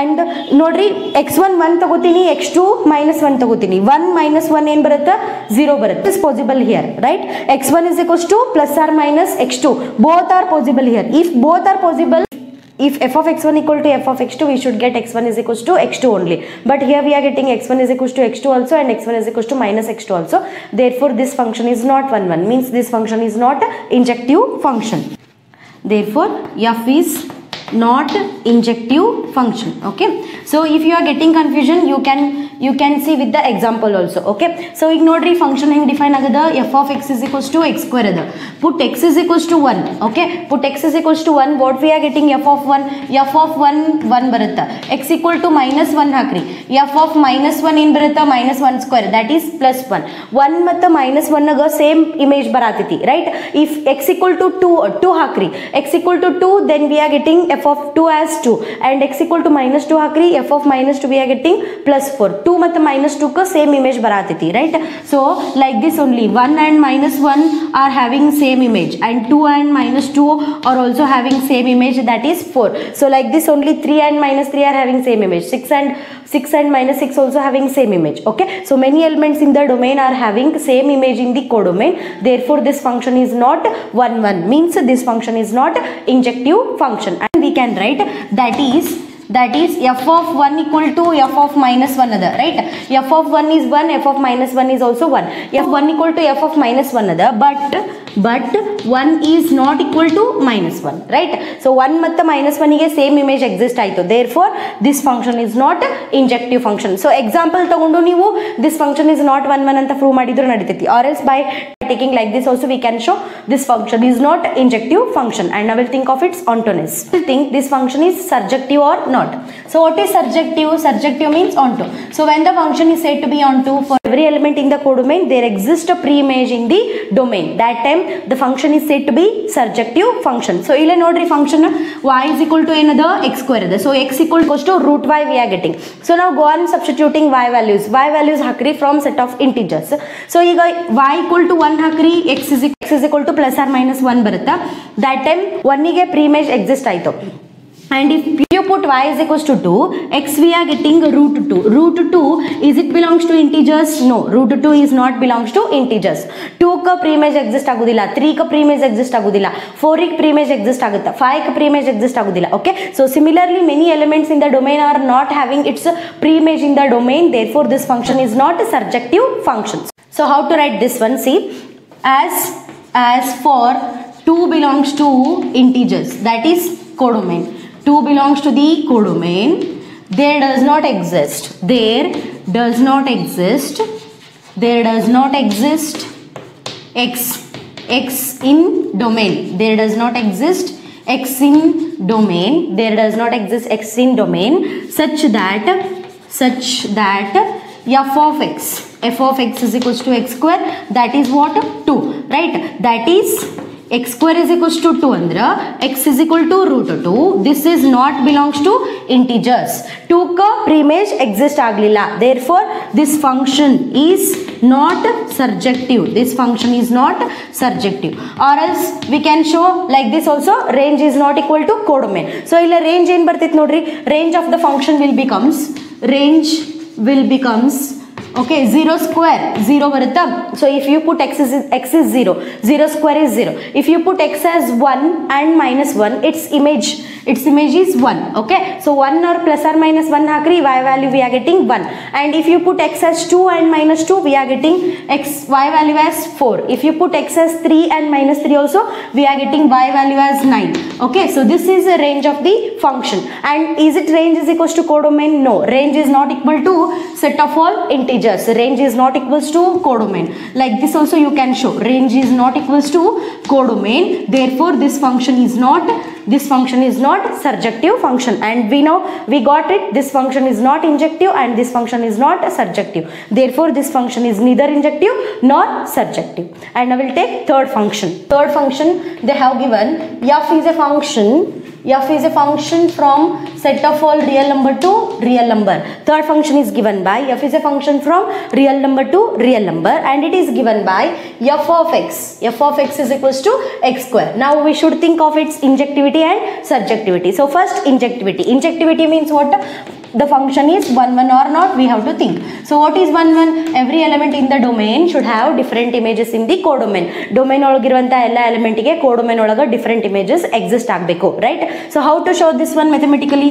And nodri x1 1 tagotini, x2 minus 1 tagotini. 1 minus 1 en barutta 0 barutta. This is possible here, right? x1 is equals to plus or minus x2. Both are possible here. If both are possible, if f of x1 equal to f of x2, we should get x1 is equals to x2 only. But here we are getting x1 is equals to x2 also and x1 is equals to minus x2 also. Therefore this function is not 1 1, means this function is not injective function. Therefore f is not injective function. Okay, so if you are getting confusion, you can see with the example also. Okay, so ignore function heng define agada, f of x is equals to x square ada. Put x is equals to 1. Okay, put x is equals to 1. What we are getting? F of 1 1 barata. X equal to minus 1 hakri. F of minus 1 in barata minus 1 square, that is plus 1. 1 matta minus 1 naga same image baratiti, right? If x equal to 2 hakri, x equal to 2, then we are getting f of 2 as 2, and x equal to minus 2 hakri, f of minus 2 we are getting plus 4. 2 matta minus 2 ka same image baratiti, right? So like this only 1 and minus 1 are having same image, and 2 and minus 2 are also having same image, that is 4. So like this only 3 and minus 3 are having same image, 6 and minus 6 also having same image. Okay, so many elements in the domain are having same image in the codomain. Therefore this function is not 1 1, means this function is not injective function, and we can write that is f of 1 equal to f of minus 1 ada, right? F of 1 is 1, f of minus 1 is also 1. F1 equal to f of minus 1 ada, but but 1 is not equal to -1, right? So 1 ಮತ್ತು -1 ಗೆ same image exist ಆಯಿತು, therefore this function is not injective function. So example ತಗೊಂಡು ನೀವು this function is not 1 1 ಅಂತ prove ಮಾಡಿದ್ರು ನಡೀತೈತಿ, or else by taking like this also we can show this function is not injective function, and I will think of its ontoness. We'll think this function is surjective or not. So what is surjective? Surjective means onto. So when the function is said to be onto, for every element in the codomain there exists a pre-image in the domain, that time the function is said to be surjective function. So ಇಲ್ಲಿ ನೋಡ್ರಿ function y is equal to ಏನದ x square ಇದೆ, so x equal to root y we are getting. So now go on substituting y values ಹಾಕ್ರಿ from set of integers. So ಈಗ y equal to 1 ಹಾಕ್ರಿ, x is equal to plus or minus 1 ಬರುತ್ತಾ, that time 1 ಗೆ pre-image exist ಆಯಿತು. And if you put y is equals to 2, x we are getting root 2. Root 2, is it belongs to integers? No, root 2 is not belongs to integers. 2 ka pre-image exist agudilla, 3 ka pre-image exist agudilla, 4 ka pre-image exist agutta, 5 ka pre-image exist agudilla. Okay, so similarly many elements in the domain are not having its pre-image in the domain, therefore this function is not a surjective function. So how to write this one? See, as for 2 belongs to integers, that is codomain. 2 belongs to the codomain, there does not exist x in domain, there does not exist x in domain, there does not exist x in domain such that f of x is equals to x square, that is what? 2, right? That is x square is equals to 2 andra x is equal to root 2. This is not belongs to integers. 2 ka pre-image exist aglilla, therefore this function is not surjective. This function is not surjective. Or else we can show like this also, range is not equal to codomain. So illa range ಏನು ಬರ್ತೈತೆ ನೋಡ್ರಿ, range of the function will becomes okay, 0 square 0 ಬರುತ್ತಾ. So if you put x is 0, 0 square is 0. If you put x as 1 and -1, its image is 1. Okay, so 1 or plus or minus 1 ಹಾಕ್ರಿ, y value we are getting 1. And if you put x as 2 and -2, we are getting y value as 4. If you put x as 3 and -3 also, we are getting y value as 9. Okay, so this is a range of the function. And is it range is equals to codomain? No, range is not equal to set of all integers. Range is not equals to codomain. Like this also you can show, range is not equals to codomain, therefore this function is not surjective function. And we got it, this function is not injective and this function is not surjective, therefore this function is neither injective nor surjective. And I will take third function they have given f is a function from set of all real number to real number. Third function is given by f is a function from real number to real number, and it is given by f of x is equals to x square. Now we should think of its injectivity and surjectivity. So first injectivity means what? The function is 1 1 or not, we have to think. So what is 1 1? Every element in the domain should have different images in the codomain. Domain ಒಳಗಿರುವಂತ ಎಲ್ಲ element ಗೆ codomain ಒಳಗ different images exist ಆಗಬೇಕು, right? So how to show this one mathematically?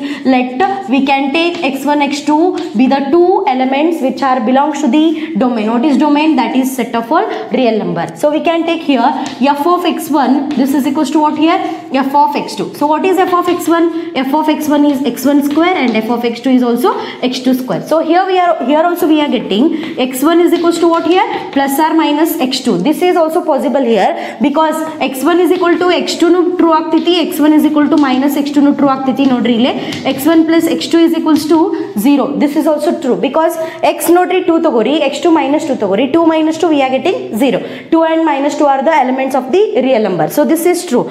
We can take x1 x2 be the two elements which are belongs to the domain. What is domain? That is set of all real number. So we can take here f of x1, this is equals to what here? F of x2. So what is f of x1? F of x1 is x1 square and f of x2 is also x2 square. So here also we are getting x1 is equals to what here? Plus or minus x2. This is also possible here because x1 is equal to x2 nu true ಆಗ್ತೈತಿ, x1 is equal to minus x2 nu true ಆಗ್ತೈತಿ. ನೋಡ್ರಿ ಇಲ್ಲಿ x1 plus x2 is equals to 0. This is also true because x ನೋಡ್ರಿ 2 ತಗೋರಿ, x2 minus 2 ತಗೋರಿ, 2 minus 2 we are getting 0. 2 and minus 2 are the elements of the real number. So this is true.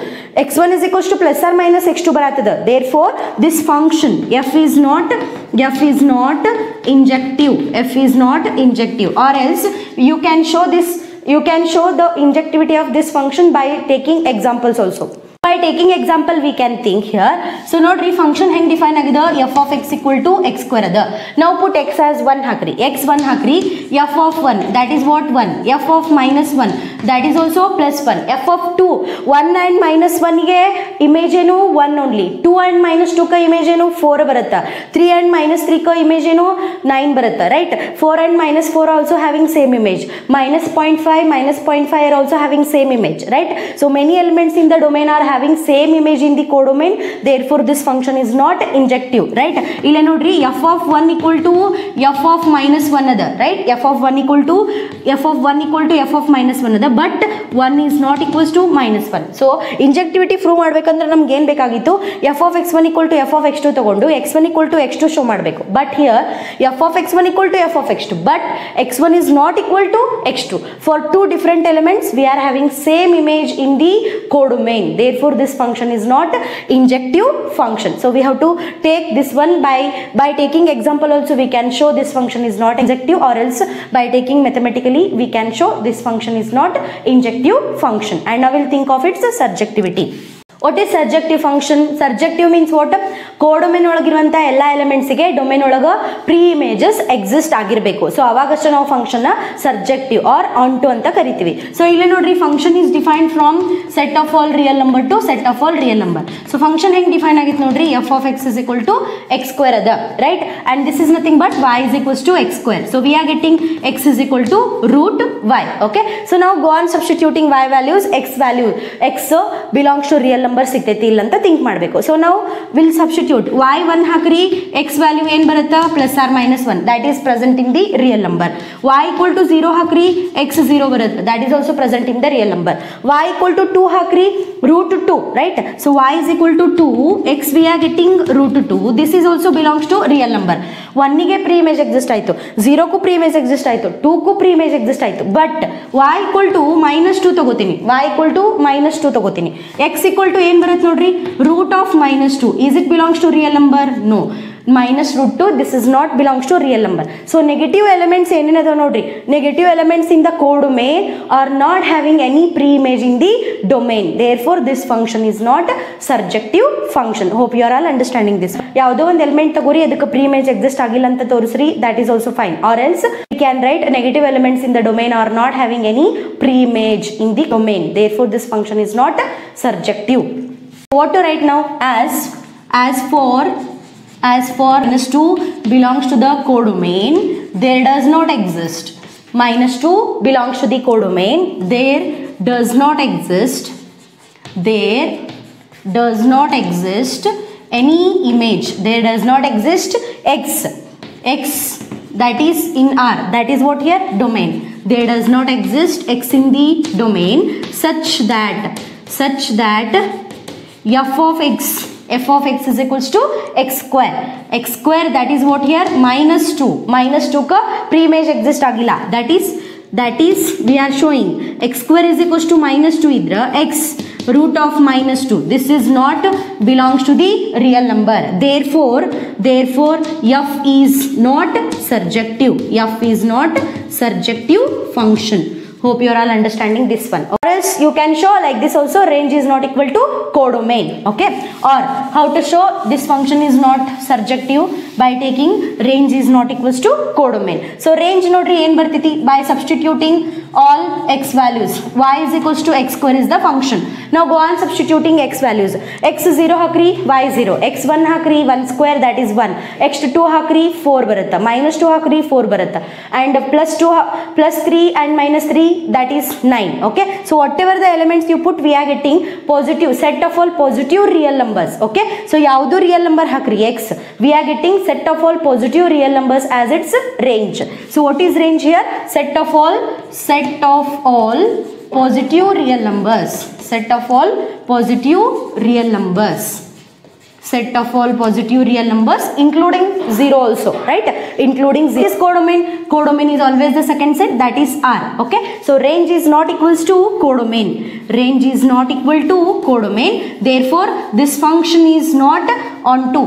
x1 is equals to plus or minus x2 ಬರತ್ತದ. Therefore this function f is not injective, or else you can show the injectivity of this function by taking examples also. By taking example we can think here. So nodri function heng define agida, f of x equal to x square ada. Now put x as 1 hakri, x1 hakri, f of 1 that is what 1, f of minus 1 that is also plus 1. f of 2 1 and minus 1 ಗೆ image ಏನು 1 only. 2 and minus 2 ಕ image ಏನು 4 ಬರುತ್ತಾ. 3 and minus 3 ಕ image ಏನು 9 ಬರುತ್ತಾ, right. 4 and minus 4 also having same image. minus 0.5 minus 0.5 are also having same image, right. So many elements in the domain are having same image in the codomain, therefore this function is not injective, right. ಇಲ್ಲ ನೋಡ್ರಿ f of 1 equal to f of minus 1 ಅದ, right. f of 1 equal to f of minus 1 ಅದ, but 1 is not equals to minus 1. So injectivity prove ಮಾಡ್ಬೇಕಂದ್ರೆ ನಮ್ಗೆ ಏನು ಬೇಕಾಗಿತ್ತು, f of x1 equal to f of x2 ತಗೊಂಡು x1 equal to x2 show ಮಾಡಬೇಕು. but here f of x1 equal to f of x2, but x1 is not equal to x2. for two different elements we are having same image in the codomain, therefore this function is not injective function. So we have to take this one by taking example also we can show this function is not injective, or else by taking mathematically we can show this function is not injective function. And now we'll think of its surjectivity. What is surjective function? Surjective means what? ಕೋಡೊಮೇನ್ ಒಳಗಿರುವಂಥ ಎಲ್ಲ ಎಲಿಮೆಂಟ್ಸಿಗೆ domain ಒಳಗೆ pre images exist ಆಗಿರಬೇಕು. So ಅವಾಗಷ್ಟೇ ನಾವು ಫಂಕ್ಷನ್ನ ಸರ್ಜೆಕ್ಟಿವ್ R on to ಅಂತ ಕರಿತೀವಿ. So ಇಲ್ಲಿ ನೋಡ್ರಿ function is defined from set of all real number to set of all real number. So function ಹೆಂಗೆ ಡಿಫೈನ್ ಆಗಿತ್ತು ನೋಡ್ರಿ, f of x is equal to x square ಅದ, right. And this is nothing but y is equals to x square. So we are getting x is equal to root y. Okay, so ನಾವು go on substituting y values, x value x belongs to real number ಸಿಗ್ತೈತಿ ಇಲ್ಲ ಅಂತ think ಮಾಡಬೇಕು. So ನಾವು will substitute y 1 ಹಾಕ್ರಿ, x value ಏನು ಬರುತ್ತಾ plus or minus 1, that is present in the real number. y equal to 0 ಹಾಕ್ರಿ, x 0 ಬರುತ್ತೆ, that is also present in the real number. y equal to 2 ಹಾಕ್ರಿ, root 2, right. So y is equal to 2, x we are getting root 2, this is also belongs to real number. 1ಗೆ pre image exist ಆಯಿತು, 0ಕ್ಕೂ pre image exist ಆಯಿತು, 2ಕ್ಕೂ pre image exist ಆಯಿತು. But y equal to -2 ತಗೋತೀನಿ, y equal to -2 ತಗೋತೀನಿ. x equal to ಏನು ಬರುತ್ತೆ ನೋಡ್ರಿ, root of -2. Is it belongs to real number? No. minus root 2, this is not belongs to real number. So negative elements ಏನೇನದ ನೋಡ್ರಿ, negative elements in the codomain are not having any pre-image in the domain, therefore this function is not surjective function. Hope you are all understanding this. ಯಾವುದೋ ಒಂದು element ತಗೋರಿ, ಅದಕ್ಕೆ pre-image exist ಆಗಿಲ್ಲ ಅಂತ ತೋರಿಸ್ರಿ, that is also fine. Or else we can write negative elements in the domain are not having any pre-image in the domain, therefore this function is not surjective. What to write now? As for -2 belongs to the codomain, there does not exist. -2 belongs to the codomain, there does not exist any image. There does not exist x that is in R, that is what here domain. There does not exist x in the domain such that f of x is equals to x square, that is what here -2 ka pre-image exist agila, that is we are showing x square is equals to -2 idra x root of -2, this is not belongs to the real number, therefore f is not surjective function. Hope you are all understanding this one. Or else you can show like this also, range is not equal to codomain. Okay, or how to show this function is not surjective, by taking range is not equals to codomain. So range nodri ಏನು ಬರ್ತೈತಿ, by substituting all x values, y is equals to x square is the function. Now go on substituting x values, x 0 ಹಾಕ್ರಿ, y 0, x 1 ಹಾಕ್ರಿ, 1 square that is 1, x 2 ಹಾಕ್ರಿ 4 ಬರುತ್ತೆ, -2 ಹಾಕ್ರಿ 4 ಬರುತ್ತೆ, and plus 3 and -3 that is 9. Okay, so whatever the elements you put we are getting positive, set of all positive real numbers. Okay, so ಯಾವುದು real number ಹಾಕ್ರಿ x, we are getting set of all positive real numbers as its range. So what is range here? Set of all positive real numbers, set of all positive real numbers including 0 also, right, including 0. This codomain is always the second set, that is R. Okay, so range is not equals to codomain, therefore this function is not onto.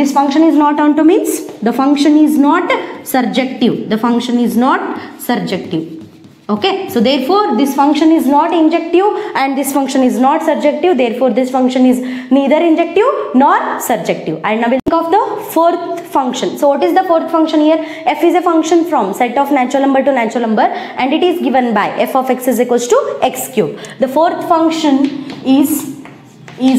This function is not onto means the function is not surjective, Okay, so therefore this function is not injective and this function is not surjective. Therefore this function is neither injective nor surjective. And now we'll think of the fourth function. So what is the fourth function here? F is a function from set of natural number to natural number and it is given by f of x is equals to x cube. The fourth function is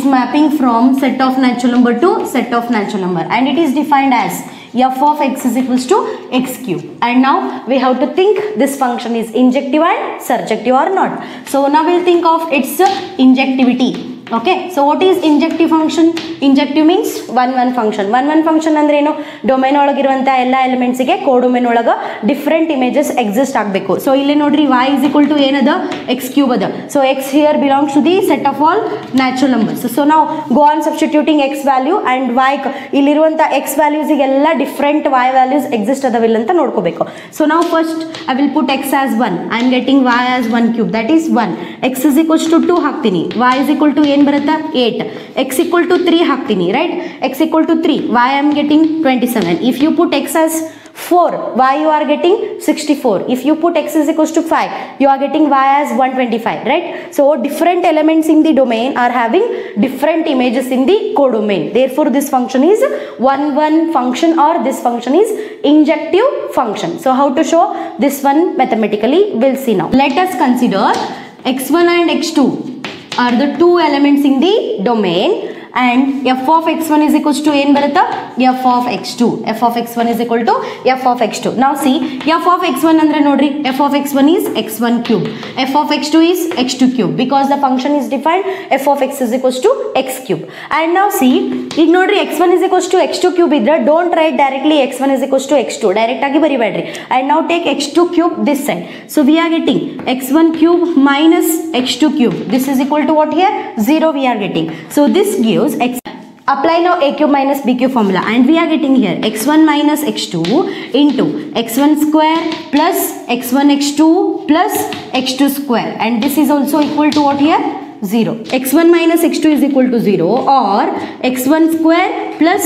mapping from set of natural number to set of natural number and it is defined as f of x is equals to x cube. And now we have to think this function is injective and surjective or not. So now we'll think of its injectivity. Okay, so what is injective function? Injective means one function. One function ಅಂದ್ರೆ ಏನು? Domain ಒಳಗಿರುವಂತ ಎಲ್ಲ elements ಗೆ ಕೋಡೊಮೇನ್ ಒಳಗ different images exist ಆಗಬೇಕು. So ಇಲ್ಲಿ ನೋಡ್ರಿ y is equal to ಏನದ? x cube ಅದ. So x here belongs to the set of all natural numbers. So now go on substituting x value and y ಇಲ್ಲಿರುವಂತ x values ಗೆಲ್ಲ different y values exist ಅದವಿಲ್ಲ ಅಂತ ನೋಡ್ಕೋಬೇಕು. So now first I will put x as 1. I am getting y as 1 cube, that is 1. x is equals to 2 ಹಾಕ್ತೀನಿ. y is equal to ಏನು ಬರುತ್ತಾ? 8. x equal to 3 ಹಾಕ್ತೀನಿ, right? x equal to 3. y I am getting 27. If you put x as 4, y you are getting 64. If you put x is equals to 5, you are getting y as 125, right? So different elements in the domain are having different images in the codomain. Therefore this function is one function or this function is injective function. So how to show this one mathematically, we'll see now. Let us consider x1 and x2 are the two elements in the domain and f of x1 is equals to n barata f of x2. f of x1 is equal to f of x2. Now see, f of x1 andre nodri, f of x1 is x1 cube, f of x2 is x2 cube because the function is defined f of x is equals to x cube. And now see, ಈಗ ನೋಡ್ರಿ x1 is equals to x2 cube ಇದ್ರೆ don't write directly x1 is equals to x2, direct ಆಗಿ ಬರಿಬೇಡ್ರಿ. And now take x2 cube this side. So we are getting x1 cube minus x2 cube. This is equal to what here? 0 we are getting. So this gives x. Apply now a cube minus b cube formula and we are getting here x1 minus x2 into x1 square plus x1 x2 plus x2 square and this is also equal to what here? 0. x1 minus x2 is equal to 0 or x1 square plus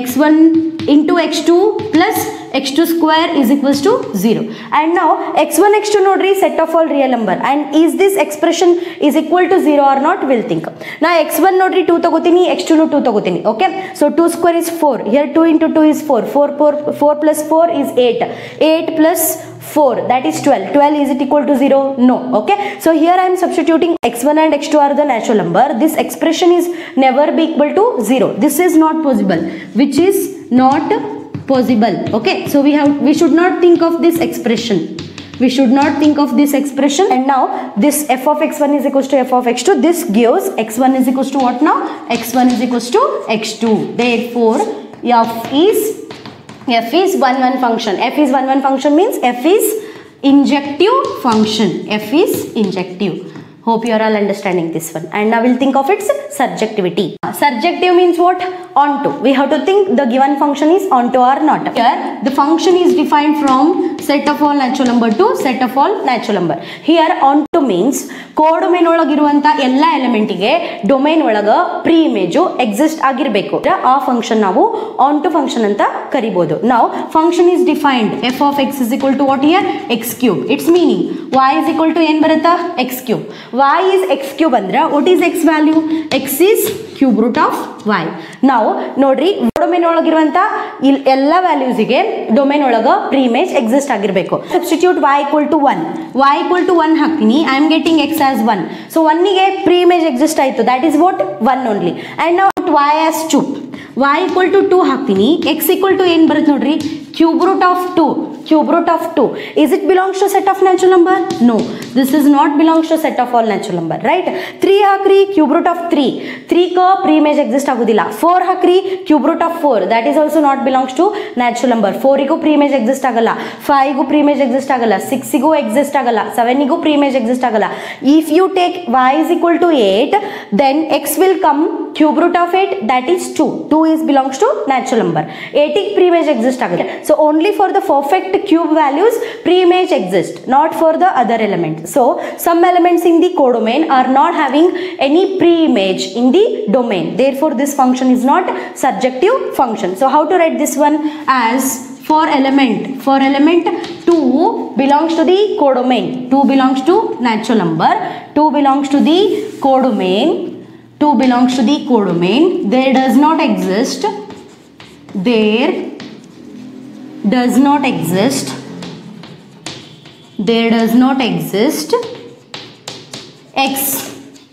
x1 into x2 plus x2 square is equals to 0. And now x1 x2 nodri set of all real number and is this expression is equal to 0 or not, we'll think. Now x1 nodri 2 tagotini, x2 no 2 tagotini. Okay, so 2 square is 4, here 2 into 2 is 4, 4 plus 4 is 8, 8 plus 4 that is 12. 12 is it equal to 0? No. Okay, so here I am substituting x1 and x2 are the natural number. This expression is never be equal to 0. This is not possible, which is not possible. Okay, so we should not think of this expression. We should not think of this expression. And now this f of x1 is equals to f of x2. This gives x1 is equals to what now? x1 is equals to x2. Therefore f is one function. F is one function means f is injective function. F is injective. Hope you are all understanding this one. And now we'll think of its surjectivity. Surjective means what? Onto. We have to think the given function is onto or not. Here the function is defined from set of all natural number to set of all natural number. Here onto means codomain ಒಳಗಿರುವಂತ ಎಲ್ಲ element ಗೆ domain ಒಳಗ pre image exist ಆಗಿರಬೇಕು. ಆ function ನಾವು onto function ಅಂತ ಕರಿಬಹುದು. Now function is defined f of x is equal to what here? X cube. Its meaning y is equal to ಏನ್ ಬರುತ್ತಾ? X cube. y is x cube ಅಂದ್ರೆ what is x value? x is cube root of y. Now ನೋಡ್ರಿ domain ಒಳಗಿರುವಂತ ಎಲ್ಲ values ಗೆ domain ಒಳಗ pre image exist ಆಗಿರಬೇಕು. Substitute y equal to 1. y equal to 1 ಹಾಕ್ತೀನಿ. I am getting x as 1. So 1 ಗೆ pre image exist ಆಯ್ತು. That is what? 1 only. And now y as 2. y equal to 2 ಹಾಕ್ತೀನಿ. x equal to ಏನು ಬರುತ್ತೆ ನೋಡ್ರಿ? Cube root of 2. Cube root of 2. Is it belongs to set of natural number? No. This is not belongs to set of all natural number. Right? 3 ಹಾಕ್ರಿ. Cube root of 3. 3 ಕ pre image exist ಆಗುದಿಲ್ಲ. 4 ಹಾಕ್ರಿ. Cube root of 4. That is also not belongs to natural number. 4 ಗೂ pre image exist ಆಗಲ್ಲ. 5 ಗೂ pre image exist ಆಗಲ್ಲ. 6 ಗೂ exist ಆಗಲ್ಲ. 7 ಗೂ ಪ್ರೀ ಇಮೇಜ್ ಎಕ್ಸಿಸ್ಟ್ ಆಗಲ್ಲ. If you take y is equal to 8, then x will come cube root of 8, that is 2. 2 is belongs to natural number. 8 ಗೆ pre image exist ಆಗುತ್ತೆ. So only for the perfect cube values pre-image exist, not for the other elements. So some elements in the codomain are not having any pre-image in the domain. Therefore this function is not surjective function. So how to write this one? As for element 2 belongs to the codomain. 2 belongs to natural number. 2 belongs to the codomain. 2 belongs to the codomain. There does not exist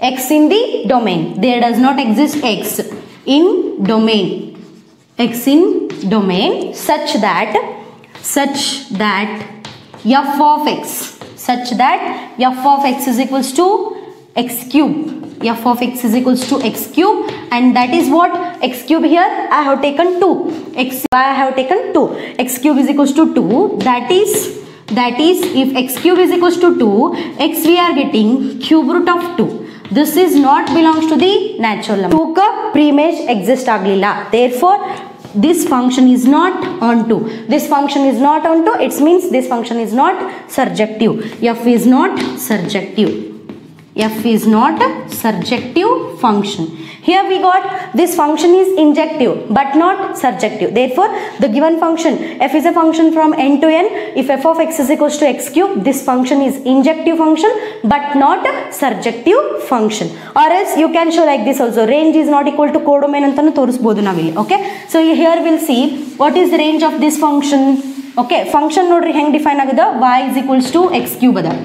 x in the domain. There does not exist x in domain. X in domain such that f of x is equals to x cube. F of x is equals to x cube, and that is what x cube here I have taken 2. X cube is equals to 2. That is if x cube is equals to 2, x we are getting cube root of 2. This is not belongs to the natural number. 2 ka pre-image exist aglilla. Therefore, this function is not onto. It means this function is not surjective. F is not surjective function. Here we got this function is injective but not surjective. Therefore, the given function f is a function from n to n. If f of x is equals to x cube, this function is injective function but not surjective function. Or else you can show like this also. Range is not equal to codomain antanu torisbodu navili. Okay. So here we'll see what is the range of this function. Okay. Function nodri heng define agada y is equals to x cube ada.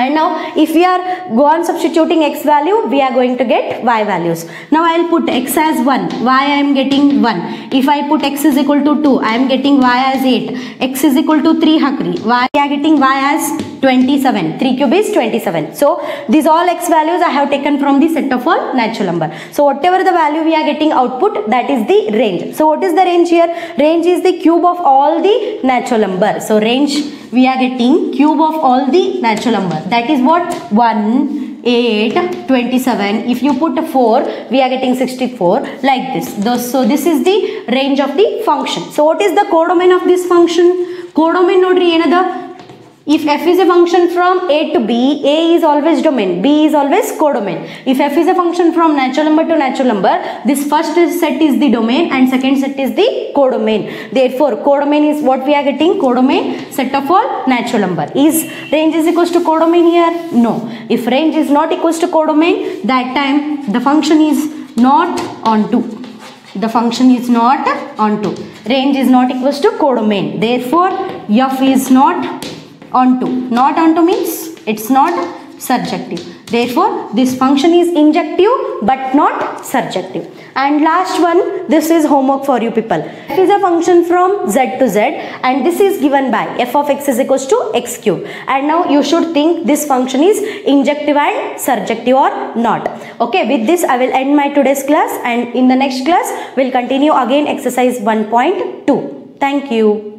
And now if we are go on substituting x value, we are going to get y values. Now I will put x as 1, y I am getting 1. If I put x is equal to 2, I am getting y as 8. X is equal to 3 hakri, y I am getting y as 27. 3 cube is 27. So these all x values I have taken from the set of all natural number. So whatever the value we are getting output, that is the range. So what is the range here? Range is the cube of all the natural number. So range we are getting cube of all the natural number. That is what? 1, 8, 27. If you put 4, we are getting 64 like this. So this is the range of the function. So what is the codomain of this function? Codomain nodri enada. If f is a function from a to b, a is always domain, b is always codomain. If f is a function from natural number to natural number, this first set is the domain and second set is the codomain. Therefore, codomain is what we are getting? Codomain set of all natural number. Is range is equals to codomain here? No. If range is not equals to codomain, that time the function is not onto. Range is not equals to codomain. Therefore, f is not onto. Not onto means it's not surjective. Therefore, this function is injective but not surjective. And last one, this is homework for you people. F is a function from z to z and this is given by f of x is equals to x cube. And now you should think this function is injective and surjective or not. Okay, with this I will end my today's class, and in the next class we'll continue again exercise 1.2. Thank you.